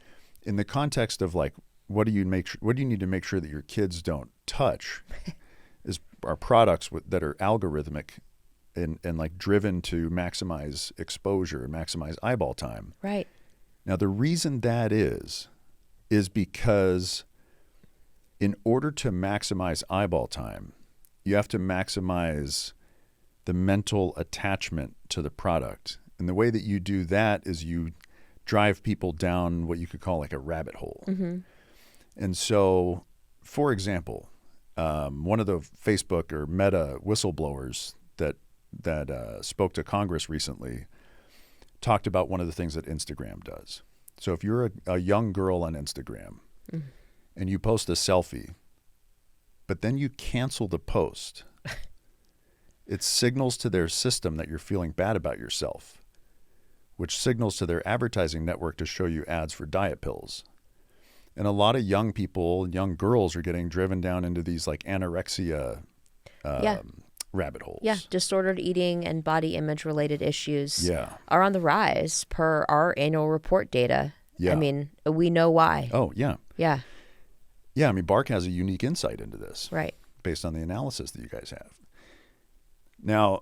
in the context of like, what do you need to make sure that your kids don't touch are products that are algorithmic and like driven to maximize exposure and maximize eyeball time. Right. Now, the reason that is because in order to maximize eyeball time, you have to maximize the mental attachment to the product. And the way that you do that is you drive people down what you could call like a rabbit hole. Mm-hmm. And so, for example, one of the Facebook or Meta whistleblowers that spoke to Congress recently talked about one of the things that Instagram does. So if you're a young girl on Instagram and you post a selfie, but then you cancel the post, it signals to their system that you're feeling bad about yourself, which signals to their advertising network to show you ads for diet pills. And a lot of young people, young girls are getting driven down into these like anorexia rabbit holes. Yeah. Disordered eating and body image related issues Yeah. are on the rise per our annual report data. Yeah. I mean, we know why. Oh, yeah. Yeah. Yeah, I mean, Bark has a unique insight into this. Right. Based on the analysis that you guys have. Now,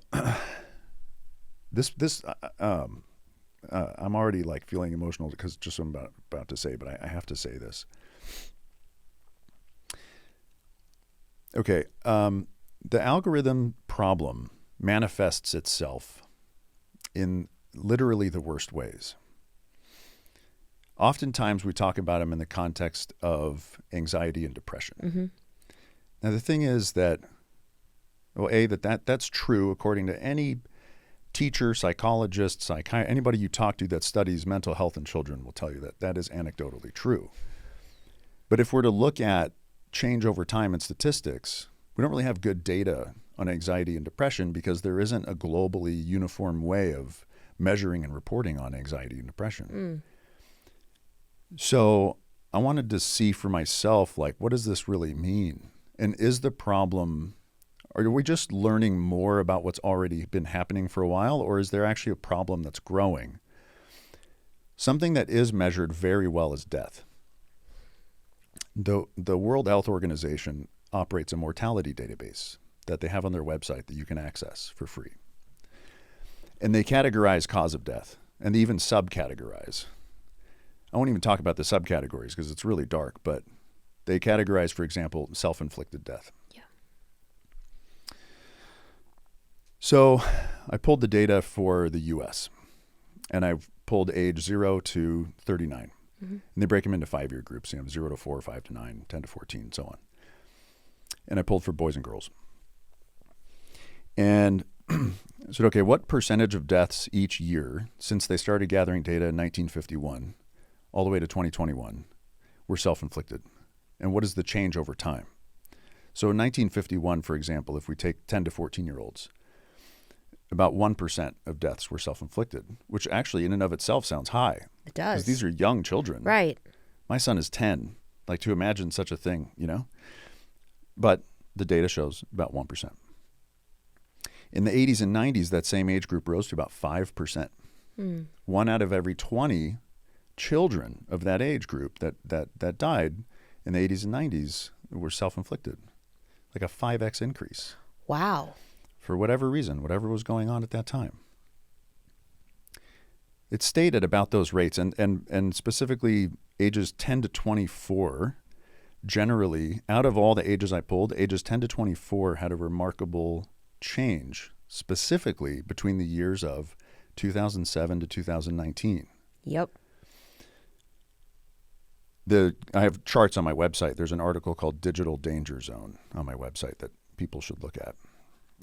I'm already like feeling emotional because just what I'm about to say, but I have to say this. Okay, the algorithm problem manifests itself in literally the worst ways. Oftentimes we talk about them in the context of anxiety and depression. Mm-hmm. Now the thing is that, well, that's true according to any teacher, psychologist, anybody you talk to that studies mental health in children will tell you that is anecdotally true. But if we're to look at change over time in statistics, we don't really have good data on anxiety and depression because there isn't a globally uniform way of measuring and reporting on anxiety and depression. So I wanted to see for myself, like, what does this really mean? And is the problem, are we just learning more about what's already been happening for a while, or is there actually a problem that's growing? Something that is measured very well is death. The World Health Organization operates a mortality database that they have on their website that you can access for free. And they categorize cause of death, and they even subcategorize. I won't even talk about the subcategories because it's really dark, but they categorize, for example, self-inflicted death. Yeah. So I pulled the data for the U.S. And I've pulled age 0 to 39. Mm-hmm. And they break them into 5-year groups, 0 to 4, 5 to 9, 10 to 14, and so on. And I pulled for boys and girls. And I said, okay, what percentage of deaths each year since they started gathering data in 1951 all the way to 2021 were self-inflicted? And what is the change over time? So in 1951, for example, if we take 10 to 14-year-olds, about 1% of deaths were self-inflicted, which actually in and of itself sounds high. It does. Because these are young children. Right. My son is 10. Like, to imagine such a thing, But the data shows about 1%. In the 80s and 90s, that same age group rose to about 5%. 1 out of every 20 children of that age group that died in the 80s and 90s were self-inflicted. Like a 5x increase. Wow. For whatever reason, whatever was going on at that time. It stayed at about those rates, and specifically ages 10 to 24, generally, out of all the ages I pulled, ages 10 to 24 had a remarkable change, specifically between the years of 2007 to 2019. Yep. I have charts on my website. There's an article called Digital Danger Zone on my website that people should look at.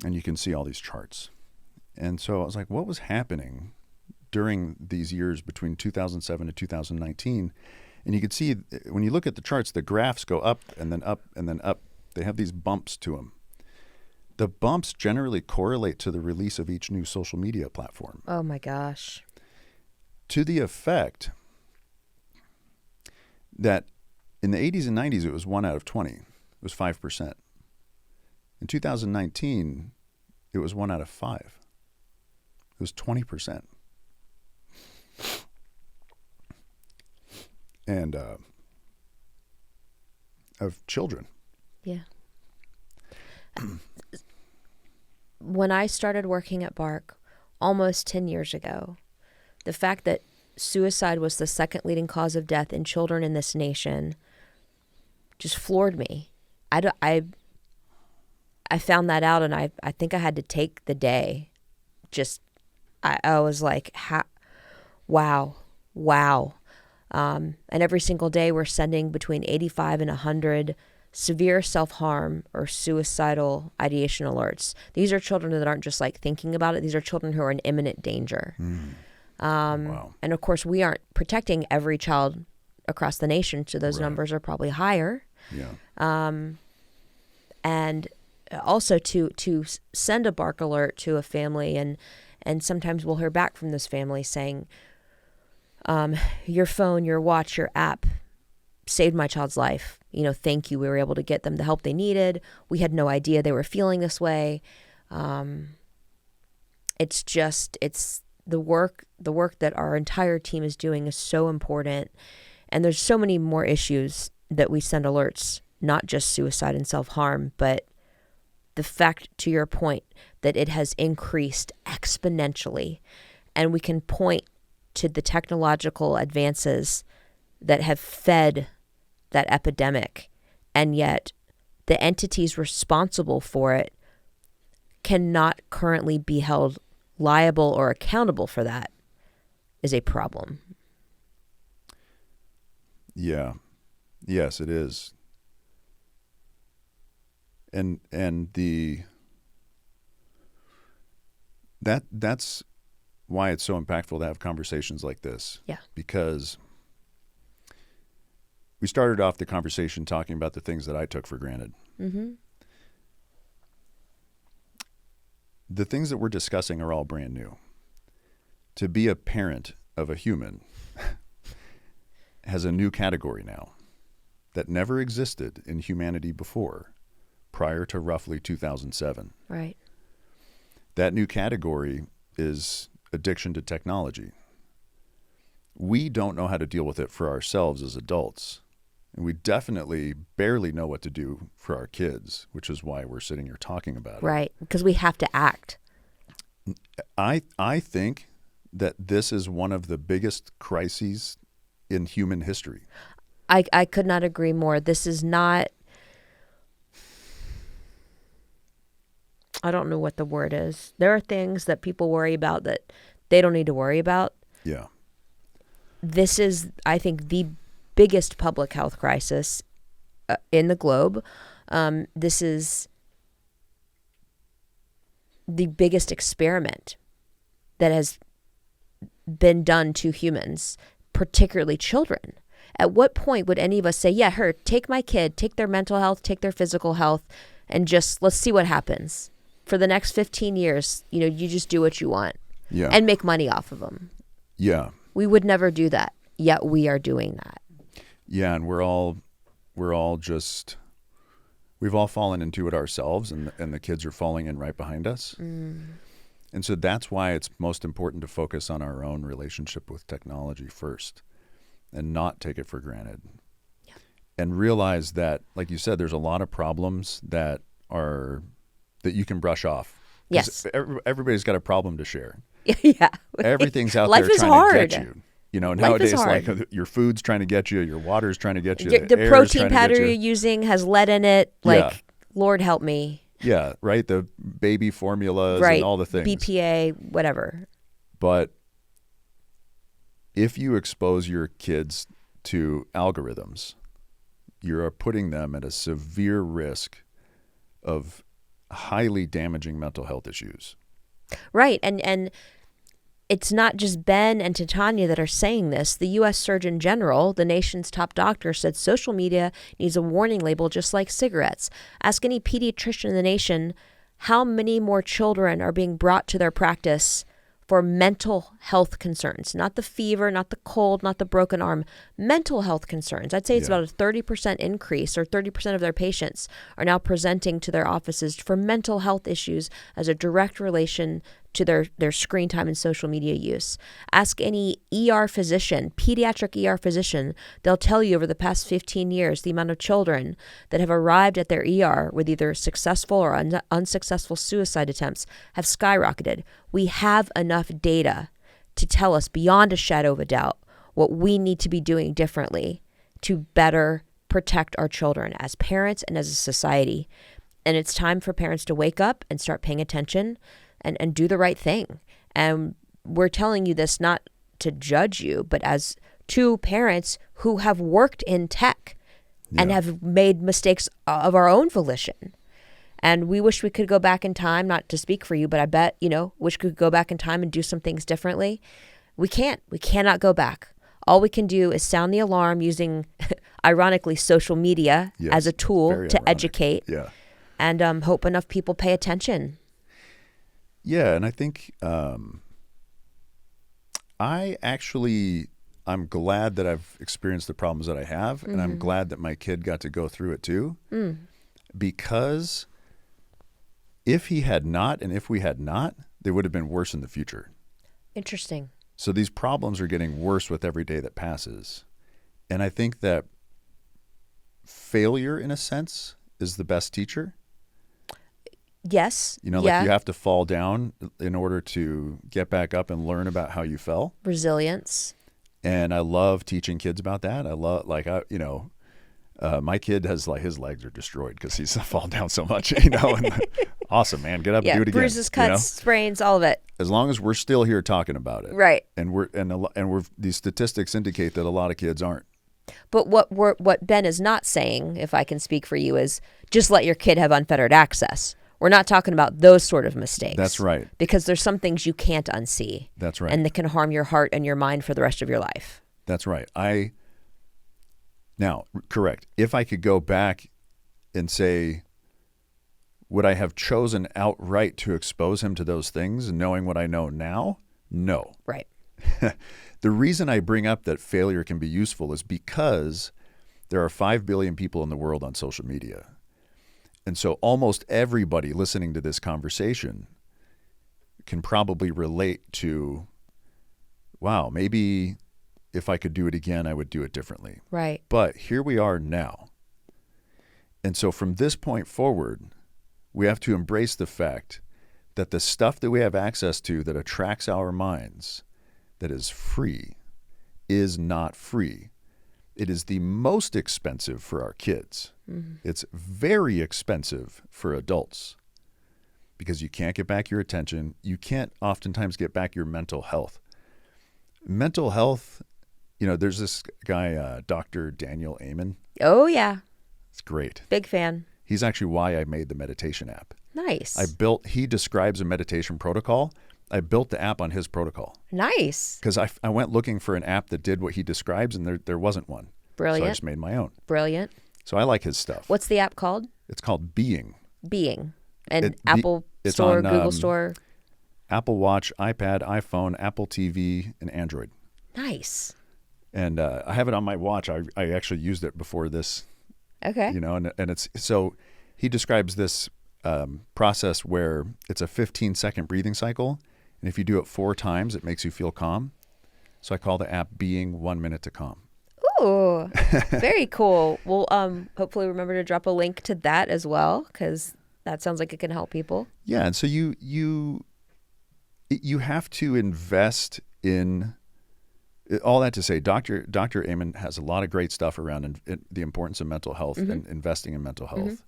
And you can see all these charts. And so I was like, what was happening during these years between 2007 to 2019? And you can see when you look at the charts, the graphs go up and then up and then up. They have these bumps to them. The bumps generally correlate to the release of each new social media platform. Oh my gosh. To the effect that in the 80s and 90s, it was 1 out of 20. It was 5%. In 2019, it was 1 out of 5. It was 20%. And of children. Yeah. When I started working at Bark almost 10 years ago, the fact that suicide was the second leading cause of death in children in this nation just floored me. I found that out, and I think I had to take the day. I was like, wow. And every single day we're sending between 85 and 100 severe self-harm or suicidal ideation alerts. These are children that aren't just like thinking about it. These are children who are in imminent danger. Wow. And of course, we aren't protecting every child across the nation, so those numbers are probably higher. Yeah. And also to send a bark alert to a family, and sometimes we'll hear back from this family saying, your phone, your watch, your app saved my child's life. Thank you. We were able to get them the help they needed. We had no idea they were feeling this way. It's the work that our entire team is doing is so important. And there's so many more issues that we send alerts, not just suicide and self-harm, but the fact, to your point, that it has increased exponentially. And we can point to the technological advances that have fed that epidemic. And yet the entities responsible for it cannot currently be held liable or accountable for that is a problem. Yeah. Yes, it is. And that's why it's so impactful to have conversations like this. Yeah. Because we started off the conversation talking about the things that I took for granted. Mm-hmm. The things that we're discussing are all brand new. To be a parent of a human has a new category now that never existed in humanity before, prior to roughly 2007. Right. That new category is addiction to technology. We don't know how to deal with it for ourselves as adults. And we definitely barely know what to do for our kids, which is why we're sitting here talking about it. Right, because we have to act. I think that this is one of the biggest crises in human history. I could not agree more. This is not, I don't know what the word is. There are things that people worry about that they don't need to worry about. Yeah. This is, I think, the biggest public health crisis in the globe. This is the biggest experiment that has been done to humans, particularly children. At what point would any of us say, yeah, take my kid, take their mental health, take their physical health, and just let's see what happens. For the next 15 years, you just do what you want and make money off of them. Yeah. We would never do that, yet we are doing that. Yeah, and we're all we've all fallen into it ourselves, and the kids are falling in right behind us. And so that's why it's most important to focus on our own relationship with technology first and not take it for granted. Yeah. And realize that, like you said, there's a lot of problems that you can brush off. Yes. Everybody's got a problem to share. Yeah. Everything's out Life there is trying hard. to get you. Nowadays, like your food's trying to get you, your water's trying to get you, the protein powder you're using has lead in it. Lord help me. Yeah, right. The baby formulas and all the things. BPA, whatever. But if you expose your kids to algorithms, you're putting them at a severe risk of highly damaging mental health issues. Right. And it's not just Ben and Titania that are saying this. The U.S. Surgeon General, the nation's top doctor, said social media needs a warning label just like cigarettes. Ask any pediatrician in the nation how many more children are being brought to their practice for mental health concerns. Not the fever, not the cold, not the broken arm. Mental health concerns. I'd say it's about a 30% increase, or 30% of their patients are now presenting to their offices for mental health issues as a direct relation to their screen time and social media use. Ask any ER physician, pediatric ER physician, they'll tell you over the past 15 years the amount of children that have arrived at their ER with either successful or unsuccessful suicide attempts have skyrocketed. We have enough data to tell us beyond a shadow of a doubt what we need to be doing differently to better protect our children as parents and as a society. And it's time for parents to wake up and start paying attention and do the right thing. And we're telling you this not to judge you, but as two parents who have worked in tech and have made mistakes of our own volition. And we wish we could go back in time, not to speak for you, but I bet, wish we could go back in time and do some things differently. We can't. We cannot go back. All we can do is sound the alarm using, ironically, social media as a tool to educate and hope enough people pay attention. Yeah, and I think I'm glad that I've experienced the problems that I have, and I'm glad that my kid got to go through it too, because if he had not, and if we had not, they would have been worse in the future. Interesting. So these problems are getting worse with every day that passes. And I think that failure, in a sense, is the best teacher. Yes. You have to fall down in order to get back up and learn about how you fell. Resilience. And I love teaching kids about that. I love, my kid has his legs are destroyed because he's fallen down so much, and awesome, man. Get up and do it again. Bruises, cuts, sprains, all of it. As long as we're still here talking about it. Right. And these statistics indicate that a lot of kids aren't. But what Ben is not saying, if I can speak for you, is just let your kid have unfettered access. We're not talking about those sort of mistakes. That's right. Because there's some things you can't unsee. That's right. And that can harm your heart and your mind for the rest of your life. That's right. Now, correct. If I could go back and say, would I have chosen outright to expose him to those things, knowing what I know now? No. Right. The reason I bring up that failure can be useful is because there are 5 billion people in the world on social media. And so almost everybody listening to this conversation can probably relate to, wow, maybe if I could do it again, I would do it differently. Right. But here we are now. And so from this point forward, we have to embrace the fact that the stuff that we have access to that attracts our minds, that is free, is not free. It is the most expensive for our kids. Mm-hmm. It's very expensive for adults because you can't get back your attention. You can't oftentimes get back your mental health. Mental health, there's this guy, Dr. Daniel Amen. Oh, yeah. It's great. Big fan. He's actually why I made the meditation app. Nice. He describes a meditation protocol. I built the app on his protocol. Nice. Because I went looking for an app that did what he describes, and there wasn't one. Brilliant. So I just made my own. Brilliant. So I like his stuff. What's the app called? It's called Being. Being. And Apple it's Store, on, Google Store. Apple Watch, iPad, iPhone, Apple TV, and Android. Nice. And I have it on my watch. I actually used it before this. Okay. And it's so he describes this process where it's a 15-second breathing cycle, and if you do it 4 times, it makes you feel calm. So I call the app Being 1 Minute to Calm. Ooh, very cool. We'll hopefully remember to drop a link to that as well, because that sounds like it can help people. Yeah, and so you have to invest in all that to say. Dr. Amen has a lot of great stuff around the importance of mental health and investing in mental health.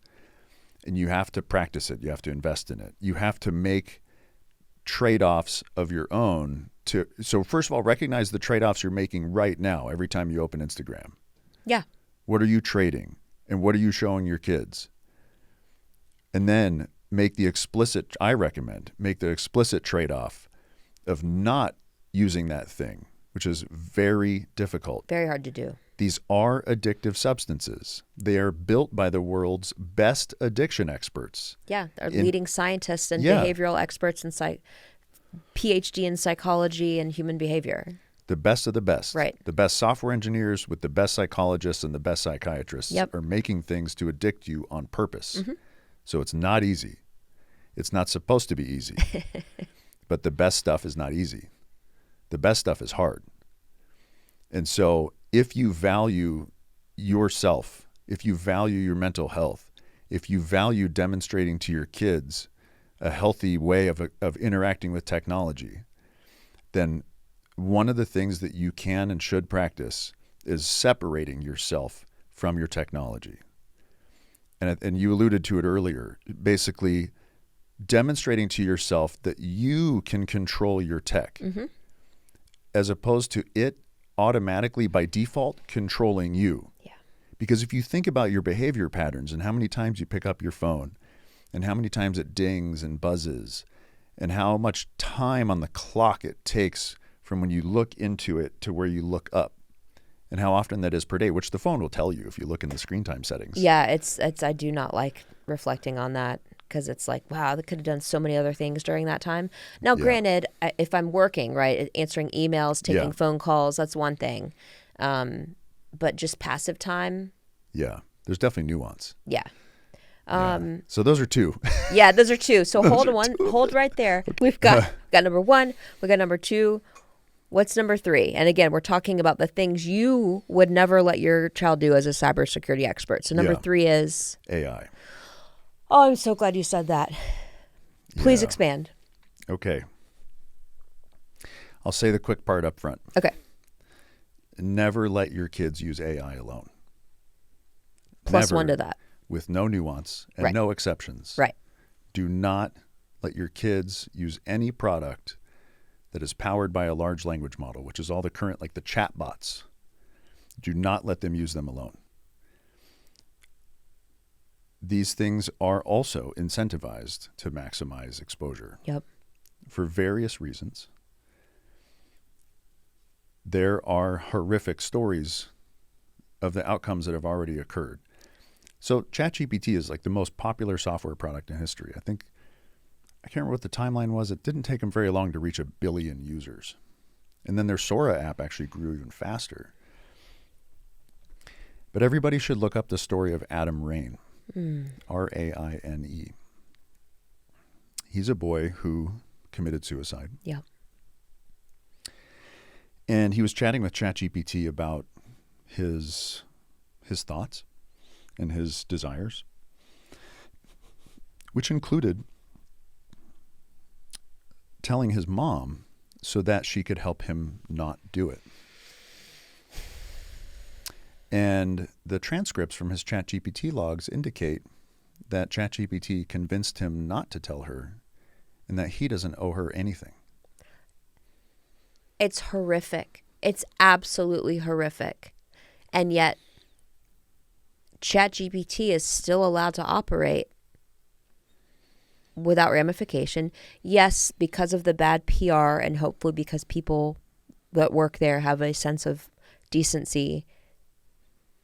And you have to practice it. You have to invest in it. You have to make trade-offs of your own. So first of all, recognize the trade-offs you're making right now every time you open Instagram. Yeah. What are you trading? And what are you showing your kids? And then make the explicit trade-off of not using that thing, which is very difficult. Very hard to do. These are addictive substances. They are built by the world's best addiction experts. Yeah, our leading scientists and behavioral experts and PhD in psychology and human behavior. The best of the best. Right. The best software engineers with the best psychologists and the best psychiatrists are making things to addict you on purpose. So it's not easy. It's not supposed to be easy. But the best stuff is not easy. The best stuff is hard. And so if you value yourself, if you value your mental health, if you value demonstrating to your kids a healthy way of interacting with technology, then one of the things that you can and should practice is separating yourself from your technology. And you alluded to it earlier, basically demonstrating to yourself that you can control your tech as opposed to it automatically by default controlling you. Yeah. Because if you think about your behavior patterns and how many times you pick up your phone and how many times it dings and buzzes and how much time on the clock it takes from when you look into it to where you look up and how often that is per day, which the phone will tell you if you look in the screen time settings. Yeah, it's I do not like reflecting on that because it's like, wow, they could have done so many other things during that time. Now, granted, if I'm working, right, answering emails, taking phone calls, that's one thing. But just passive time. Yeah, there's definitely nuance. Yeah. So those are 2. Yeah, those are 2. So hold right there. We've got number 1, we got number 2. What's number 3? And again, we're talking about the things you would never let your child do as a cybersecurity expert. So number 3 is AI. Oh, I'm so glad you said that. Please expand. Okay. I'll say the quick part up front. Okay. Never let your kids use AI alone. Plus Never, 1 to that. With no nuance and no exceptions. Right. Do not let your kids use any product that is powered by a large language model, which is all the current, like the chat bots. Do not let them use them alone. These things are also incentivized to maximize exposure. Yep. For various reasons. There are horrific stories of the outcomes that have already occurred. So ChatGPT is like the most popular software product in history. I can't remember what the timeline was. It didn't take them very long to reach 1 billion users. And then their Sora app actually grew even faster. But everybody should look up the story of Adam Raine. Raine. He's a boy who committed suicide. Yeah. And he was chatting with ChatGPT about his thoughts and his desires, which included telling his mom so that she could help him not do it. And the transcripts from his ChatGPT logs indicate that ChatGPT convinced him not to tell her and that he doesn't owe her anything. It's horrific. It's absolutely horrific. And yet, ChatGPT is still allowed to operate without ramification. Yes, because of the bad PR, and hopefully because people that work there have a sense of decency,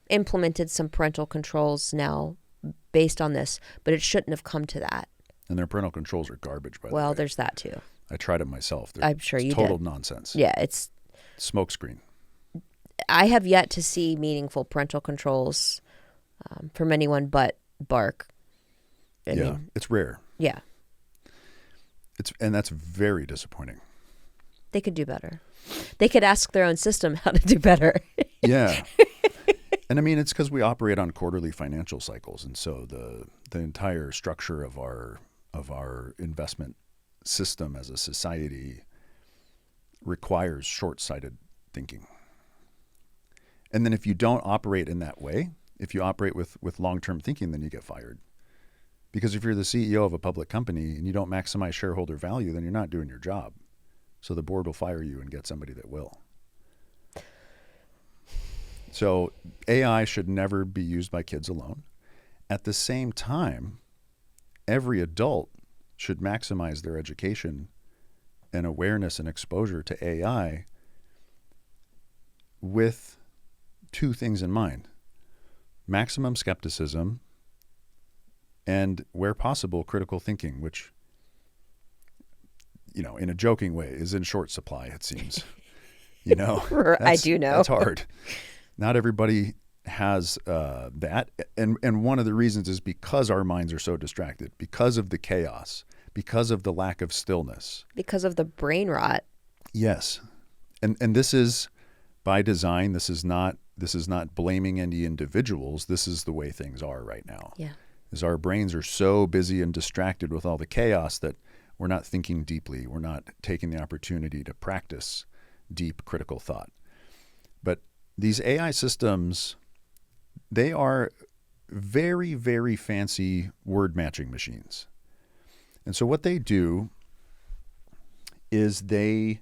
implemented some parental controls now based on this, but it shouldn't have come to that. And their parental controls are garbage, by the way. Well, there's that too. I tried it myself. I'm sure you did. Total nonsense. Yeah, it's smokescreen. I have yet to see meaningful parental controls from anyone but Bark. I mean, it's rare. Yeah. And that's very disappointing. They could do better. They could ask their own system how to do better. Yeah. And I mean, it's because we operate on quarterly financial cycles. And so the entire structure of our investment system as a society requires short-sighted thinking. And then if you don't operate in that way, if you operate with long-term thinking, then you get fired. Because if you're the CEO of a public company and you don't maximize shareholder value, then you're not doing your job. So the board will fire you and get somebody that will. So AI should never be used by kids alone. At the same time, every adult should maximize their education and awareness and exposure to AI with two things in mind: maximum skepticism and, where possible, critical thinking, which, in a joking way, is in short supply, it seems. I do know. That's hard. Not everybody has that. And one of the reasons is because our minds are so distracted, because of the chaos, because of the lack of stillness. Because of the brain rot. Yes. And this is by design. This is not blaming any individuals. This is the way things are right now. Yeah. Is our brains are so busy and distracted with all the chaos that we're not thinking deeply. We're not taking the opportunity to practice deep critical thought. But these AI systems, they are very, very fancy word matching machines. And so what they do is they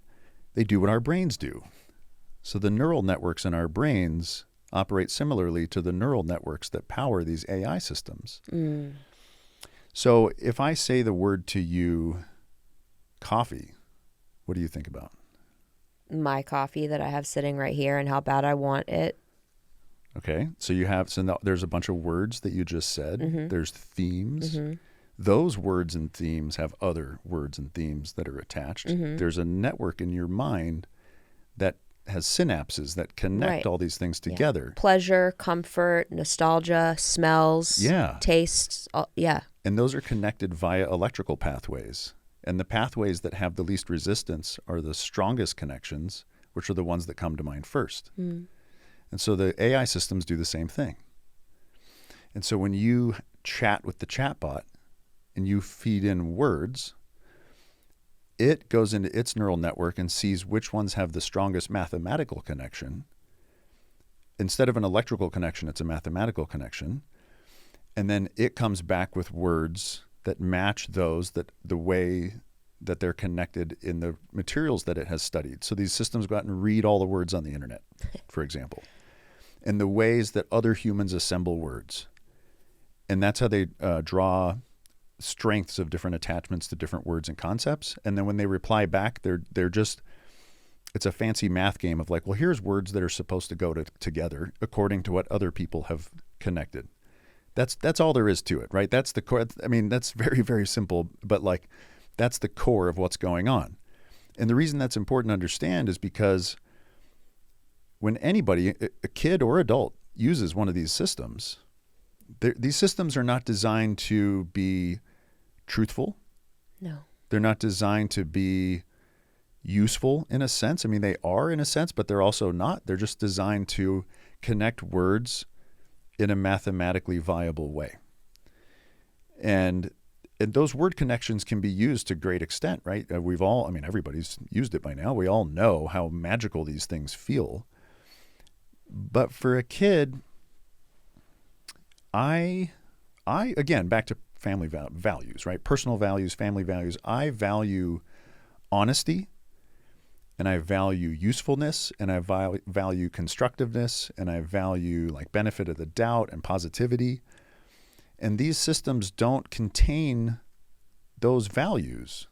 do what our brains do. So the neural networks in our brains operate similarly to the neural networks that power these AI systems. Mm. So if I say the word to you, coffee, what do you think about? My coffee that I have sitting right here and how bad I want it. Okay. So there's a bunch of words that you just said. Mm-hmm. There's themes. Mm-hmm. Those words and themes have other words and themes that are attached. Mm-hmm. There's a network in your mind that has synapses that connect all these things together. Yeah. Pleasure, comfort, nostalgia, smells, tastes. And those are connected via electrical pathways. And the pathways that have the least resistance are the strongest connections, which are the ones that come to mind first. Mm. And so the AI systems do the same thing. And so when you chat with the chatbot and you feed in words, it goes into its neural network and sees which ones have the strongest mathematical connection. Instead of an electrical connection, it's a mathematical connection. And then it comes back with words that match those, that the way that they're connected in the materials that it has studied. So these systems go out and read all the words on the internet, for example, and the ways that other humans assemble words. And that's how they draw strengths of different attachments to different words and concepts. And then when they reply back, they're just, it's a fancy math game of like, well, here's words that are supposed to go together according to what other people have connected. That's all there is to it, right? That's the core. I mean, that's very, very simple, but like that's the core of what's going on. And the reason that's important to understand is because when anybody, a kid or adult, uses one of these systems, these systems are not designed to be truthful. No. They're not designed to be useful in a sense. I mean, they are in a sense, but they're also not. They're just designed to connect words in a mathematically viable way. And those word connections can be used to great extent, right? Everybody's used it by now. We all know how magical these things feel. But for a kid, I again, back to family values, right? Personal values, family values. I value honesty and I value usefulness, and I value constructiveness, and I value like benefit of the doubt and positivity. And these systems don't contain those values.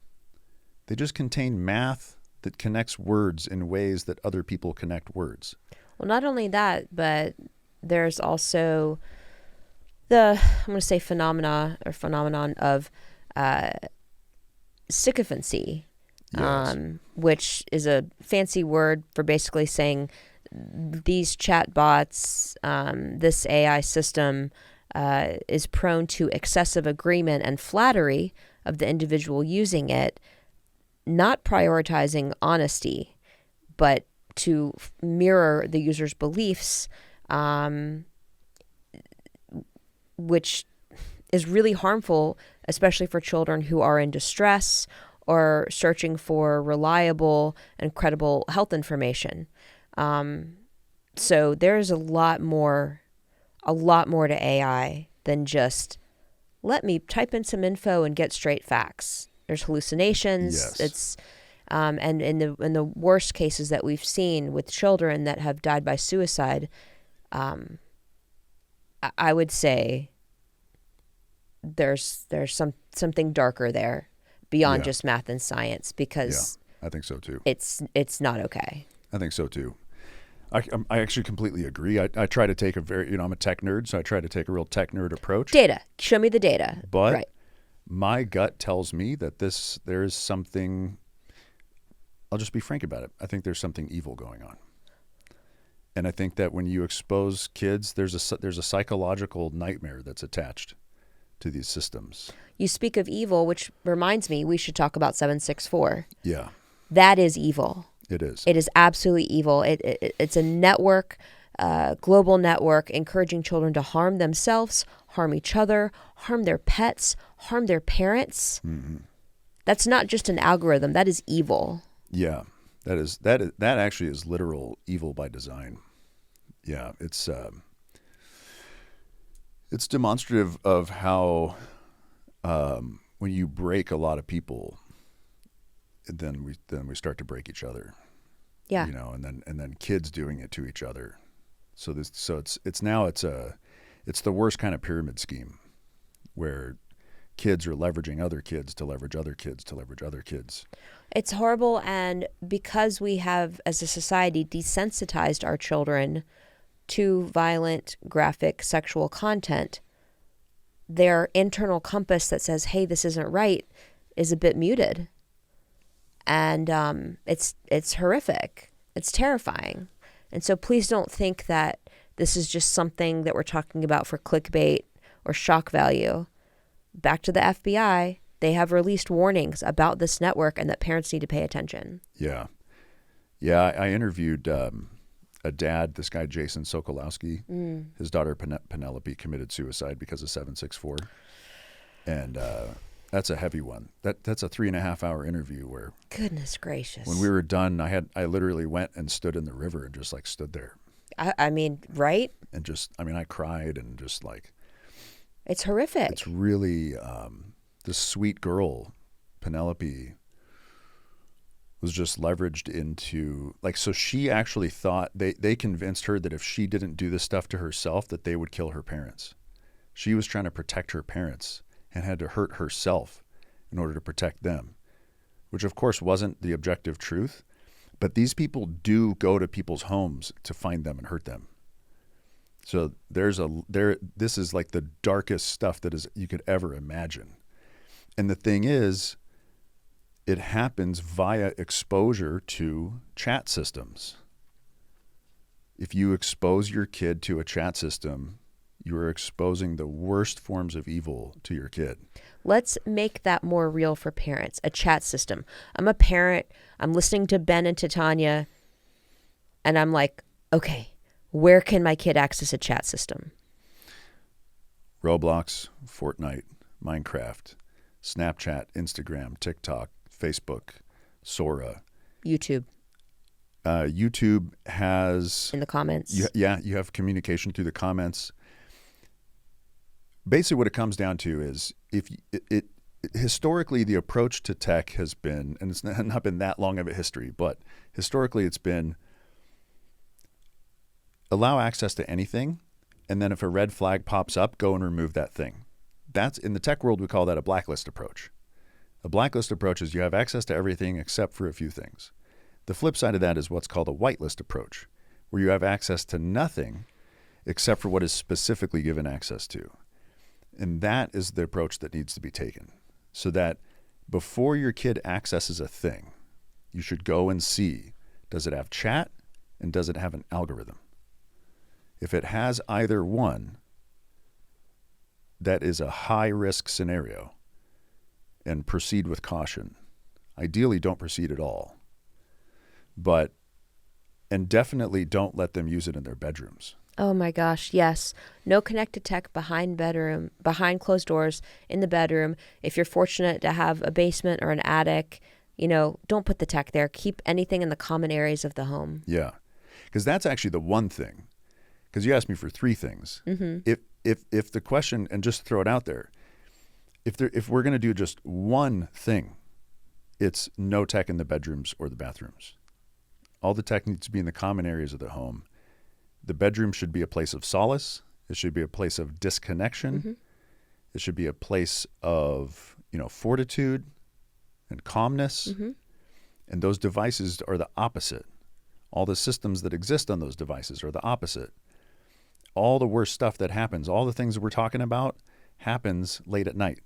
They just contain math that connects words in ways that other people connect words. Well, not only that, but there's also I'm going to say phenomenon of sycophancy, Yes. which is a fancy word for basically saying these chatbots, this AI system is prone to excessive agreement and flattery of the individual using it, not prioritizing honesty, but to mirror the user's beliefs, which is really harmful, especially for children who are in distress or searching for reliable and credible health information. So there's a lot more to AI than just let me type in some info and get straight facts. There's hallucinations. Yes. It's and in the worst cases that we've seen with children that have died by suicide, I would say there's something darker there beyond just math and science, because I think so too. It's not okay. I think so too. I actually completely agree. I try to take I'm a tech nerd, so I try to take a real tech nerd approach. Data. Show me the data. But right. My gut tells me that there is something, I'll just be frank about it. I think there's something evil going on. And I think that when you expose kids, there's a psychological nightmare that's attached to these systems. You speak of evil, which reminds me we should talk about 764. Yeah. That is evil. It is. It is absolutely evil. It's a network, global network, encouraging children to harm themselves, harm each other, harm their pets, harm their parents. Mm-hmm. That's not just an algorithm. That is evil. Yeah, that actually is literal evil by design. Yeah, it's demonstrative of how when you break a lot of people, then we start to break each other. Yeah. And then kids doing it to each other. So it's the worst kind of pyramid scheme, where kids are leveraging other kids to leverage other kids to leverage other kids. It's horrible, and because we have, as a society, desensitized our children to violent, graphic, sexual content, their internal compass that says, hey, this isn't right, is a bit muted. And it's horrific. It's terrifying. And so please don't think that this is just something that we're talking about for clickbait or shock value. Back to the FBI, they have released warnings about this network and that parents need to pay attention. Yeah. Yeah, I interviewed a dad, this guy Jason Sokolowski. His daughter Penelope committed suicide because of 764. And that's a heavy one. That's a 3.5 hour interview where, goodness gracious, when we were done, I literally went and stood in the river and just like stood there. I mean, right? And I cried and just like, it's horrific. It's really, this sweet girl, Penelope, was just leveraged into, like, so she actually thought, they convinced her that if she didn't do this stuff to herself, that they would kill her parents. She was trying to protect her parents and had to hurt herself in order to protect them, which of course wasn't the objective truth. But these people do go to people's homes to find them and hurt them. So this is like the darkest stuff that you could ever imagine. And the thing is, it happens via exposure to chat systems. If you expose your kid to a chat system, you are exposing the worst forms of evil to your kid. Let's make that more real for parents, a chat system. I'm a parent. I'm listening to Ben and Titania, and I'm like, okay, where can my kid access a chat system? Roblox, Fortnite, Minecraft, Snapchat, Instagram, TikTok, Facebook, Sora. YouTube. YouTube has... in the comments. You have communication through the comments. Basically what it comes down to is, if historically, the approach to tech has been, and it's not been that long of a history, but historically it's been allow access to anything, and then if a red flag pops up, go and remove that thing. That's in the tech world, we call that a blacklist approach. A blacklist approach is you have access to everything except for a few things. The flip side of that is what's called a whitelist approach, where you have access to nothing except for what is specifically given access to. And that is the approach that needs to be taken. So that before your kid accesses a thing, you should go and see, does it have chat and does it have an algorithm? If it has either one, that is a high-risk scenario, and proceed with caution. Ideally, don't proceed at all. And definitely don't let them use it in their bedrooms. Oh my gosh, yes. No connected tech behind closed doors in the bedroom. If you're fortunate to have a basement or an attic, don't put the tech there. Keep anything in the common areas of the home. Yeah, because that's actually the one thing. Because you asked me for three things. Mm-hmm. If the question, and just throw it out there, if we're going to do just one thing, it's no tech in the bedrooms or the bathrooms. All the tech needs to be in the common areas of the home. The bedroom should be a place of solace. It should be a place of disconnection. Mm-hmm. It should be a place of, fortitude and calmness. Mm-hmm. And those devices are the opposite. All the systems that exist on those devices are the opposite. All the worst stuff that happens, all the things that we're talking about, happens late at night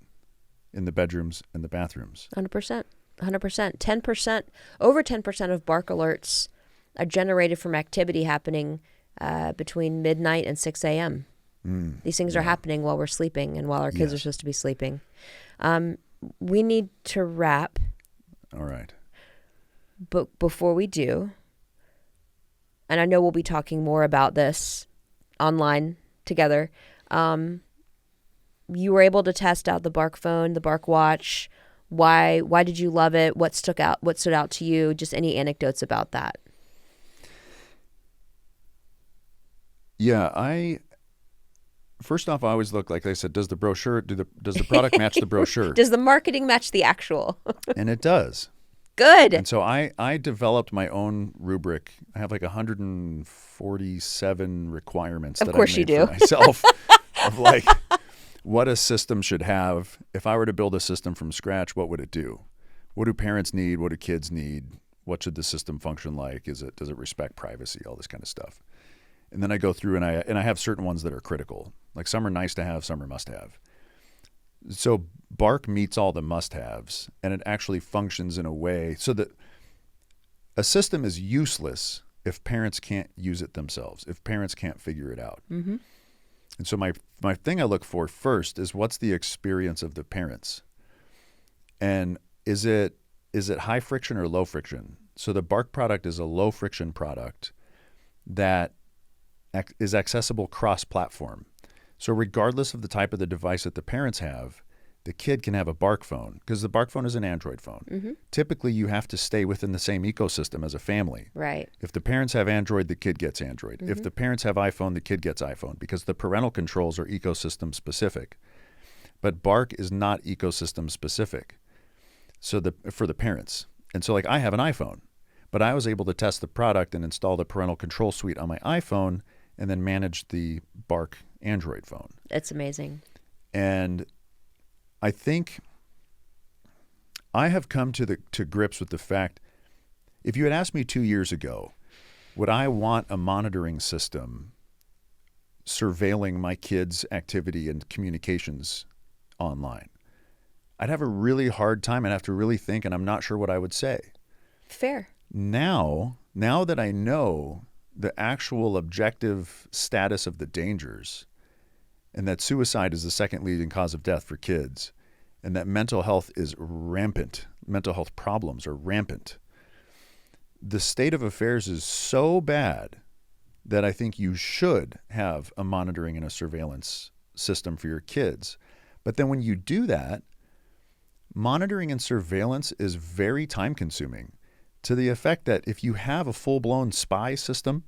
in the bedrooms and the bathrooms. 100%. 10%, over 10% of bark alerts are generated from activity happening between midnight and 6 a.m. These things are happening while we're sleeping and while our kids are supposed to be sleeping. We need to wrap. All right. But before we do, and I know we'll be talking more about this online together, you were able to test out the Bark phone, the Bark watch. Why did you love it? What stood out to you? Just any anecdotes about that? Yeah, first off, I always look, like I said, does the product match the brochure? Does the marketing match the actual? And it does. Good. And so I developed my own rubric. I have like 147 requirements that I made for myself of like what a system should have. If I were to build a system from scratch, what would it do? What do parents need? What do kids need? What should the system function like? Does it respect privacy? All this kind of stuff. And then I go through and I have certain ones that are critical. Like some are nice to have, some are must have. So Bark meets all the must-haves, and it actually functions in a way so that a system is useless if parents can't use it themselves, if parents can't figure it out. Mm-hmm. And so my thing I look for first is what's the experience of the parents, and is it high friction or low friction? So the Bark product is a low friction product that is accessible cross-platform. So regardless of the type of the device that the parents have, the kid can have a Bark phone because the Bark phone is an Android phone. Mm-hmm. Typically, you have to stay within the same ecosystem as a family. Right. If the parents have Android, the kid gets Android. Mm-hmm. If the parents have iPhone, the kid gets iPhone because the parental controls are ecosystem specific. But Bark is not ecosystem specific. So for the parents. And so like I have an iPhone, but I was able to test the product and install the parental control suite on my iPhone and then manage the Bark Android phone. It's amazing. And I think I have come to grips with the fact, if you had asked me 2 years ago, would I want a monitoring system surveilling my kids' activity and communications online? I'd have a really hard time. I'd have to really think, and I'm not sure what I would say. Fair. Now that I know the actual objective status of the dangers, and that suicide is the second leading cause of death for kids, and that mental health is rampant, mental health problems are rampant, the state of affairs is so bad that I think you should have a monitoring and a surveillance system for your kids. But then when you do that, monitoring and surveillance is very time consuming, to the effect that if you have a full-blown spy system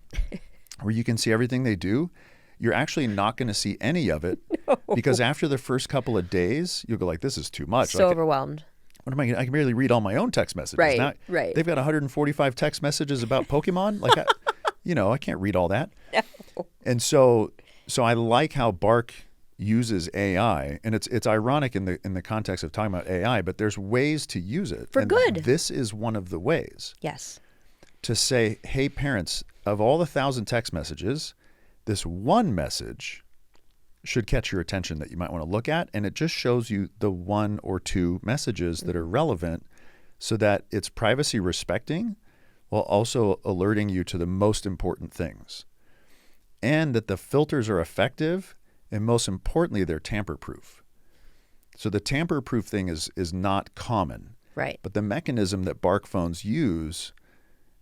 where you can see everything they do, you're actually not going to see any of it because after the first couple of days, you'll go like, this is too much. So like, overwhelmed. what am I I can barely read all my own text messages. Right, Now, right. They've got 145 text messages about Pokemon. Like, I can't read all that. No. And so I like how Bark uses AI, and it's ironic in the context of talking about AI, but there's ways to use it For and good. This is one of the ways. Yes. To say, hey, parents, of all the 1,000 text messages, this one message should catch your attention that you might want to look at, and it just shows you the 1 or 2 messages that are relevant, so that it's privacy respecting while also alerting you to the most important things, and that the filters are effective. And most importantly, they're tamper-proof. So the tamper-proof thing is not common. Right. But the mechanism that Bark phones use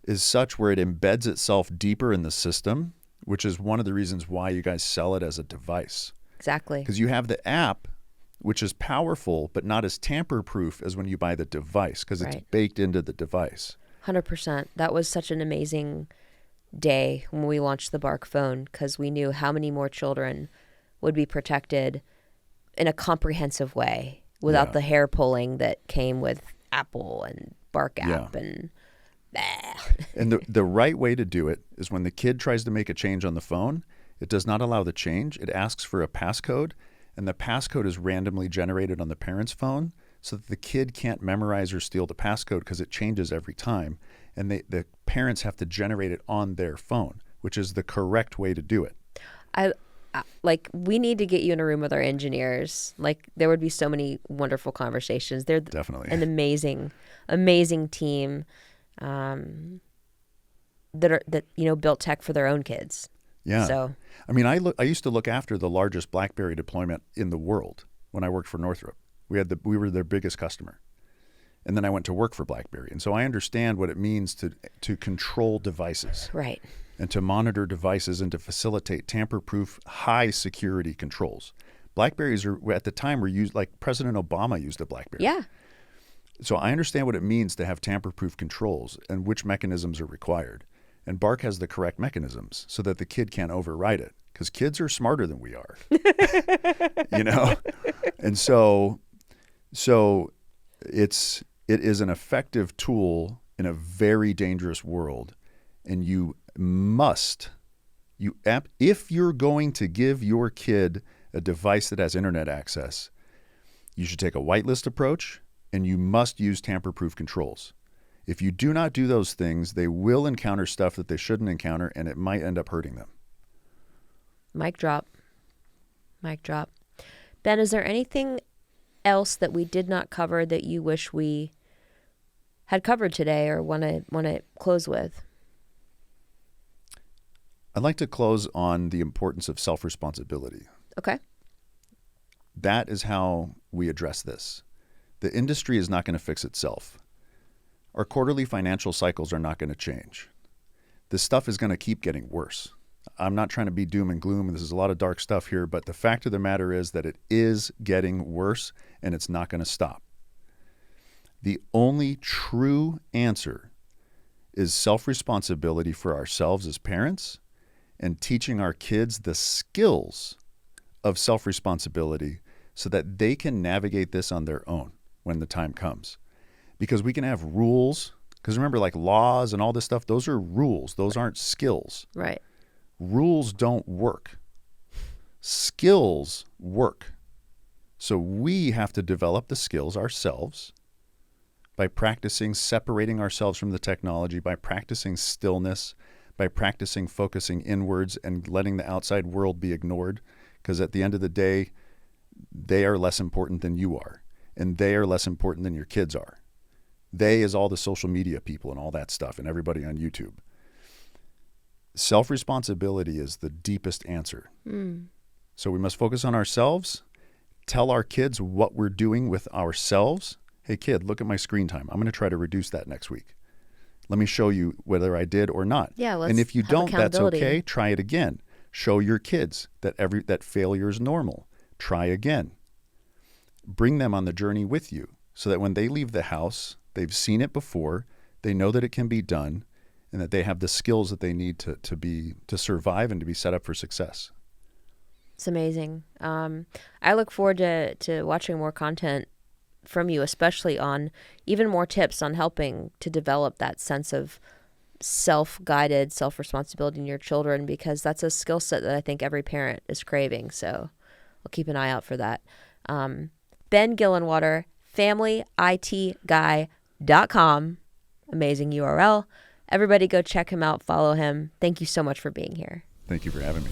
is such where it embeds itself deeper in the system, which is one of the reasons why you guys sell it as a device. Exactly. Because you have the app, which is powerful, but not as tamper-proof as when you buy the device, because it's baked into the device. 100%. That was such an amazing day when we launched the Bark phone, because we knew how many more children would be protected in a comprehensive way without the hair pulling that came with Apple and Bark app and And the right way to do it is when the kid tries to make a change on the phone, it does not allow the change. It asks for a passcode, and the passcode is randomly generated on the parent's phone so that the kid can't memorize or steal the passcode because it changes every time. And the parents have to generate it on their phone, which is the correct way to do it. Like, we need to get you in a room with our engineers. Like, there would be so many wonderful conversations. They're definitely an amazing team that built tech for their own kids. Yeah. So, I mean, I used to look after the largest BlackBerry deployment in the world when I worked for Northrop. We were their biggest customer. And then I went to work for BlackBerry. And so I understand what it means to control devices. Right. And to monitor devices and to facilitate tamper-proof, high-security controls. BlackBerries at the time were used, like President Obama used a BlackBerry. Yeah. So I understand what it means to have tamper-proof controls and which mechanisms are required. And Bark has the correct mechanisms so that the kid can't override it, because kids are smarter than we are. And so it is an effective tool in a very dangerous world, and if you're going to give your kid a device that has internet access, you should take a whitelist approach, and you must use tamper-proof controls. If you do not do those things, they will encounter stuff that they shouldn't encounter, and it might end up hurting them. Mic drop. Ben, is there anything else that we did not cover that you wish we had covered today or want to close with? I'd like to close on the importance of self-responsibility. Okay. That is how we address this. The industry is not going to fix itself. Our quarterly financial cycles are not going to change. This stuff is going to keep getting worse. I'm not trying to be doom and gloom, and this is a lot of dark stuff here, but the fact of the matter is that it is getting worse, and it's not going to stop. The only true answer is self-responsibility for ourselves as parents and teaching our kids the skills of self-responsibility so that they can navigate this on their own when the time comes. Because we can have rules, because remember, like laws and all this stuff, those are rules. Those aren't skills. Right. Rules don't work. Skills work. So we have to develop the skills ourselves by practicing separating ourselves from the technology, by practicing stillness, by practicing focusing inwards and letting the outside world be ignored. Because at the end of the day, they are less important than you are. And they are less important than your kids are. They is all the social media people and all that stuff and everybody on YouTube. Self-responsibility is the deepest answer. So we must focus on ourselves, tell our kids what we're doing with ourselves. Hey, kid, look at my screen time. I'm going to try to reduce that next week. Let me show you whether I did or not. Yeah, and if you don't, that's okay. Try it again. Show your kids that failure is normal. Try again. Bring them on the journey with you so that when they leave the house, they've seen it before, they know that it can be done, and that they have the skills that they need to survive and to be set up for success. It's amazing. I look forward to watching more content from you, especially on even more tips on helping to develop that sense of self-guided self-responsibility in your children, because that's a skill set that I think every parent is craving. So I'll keep an eye out for that. Ben Gillenwater, familyitguy.com. Amazing URL. Everybody go check him out, follow him. Thank you so much for being here. Thank you for having me.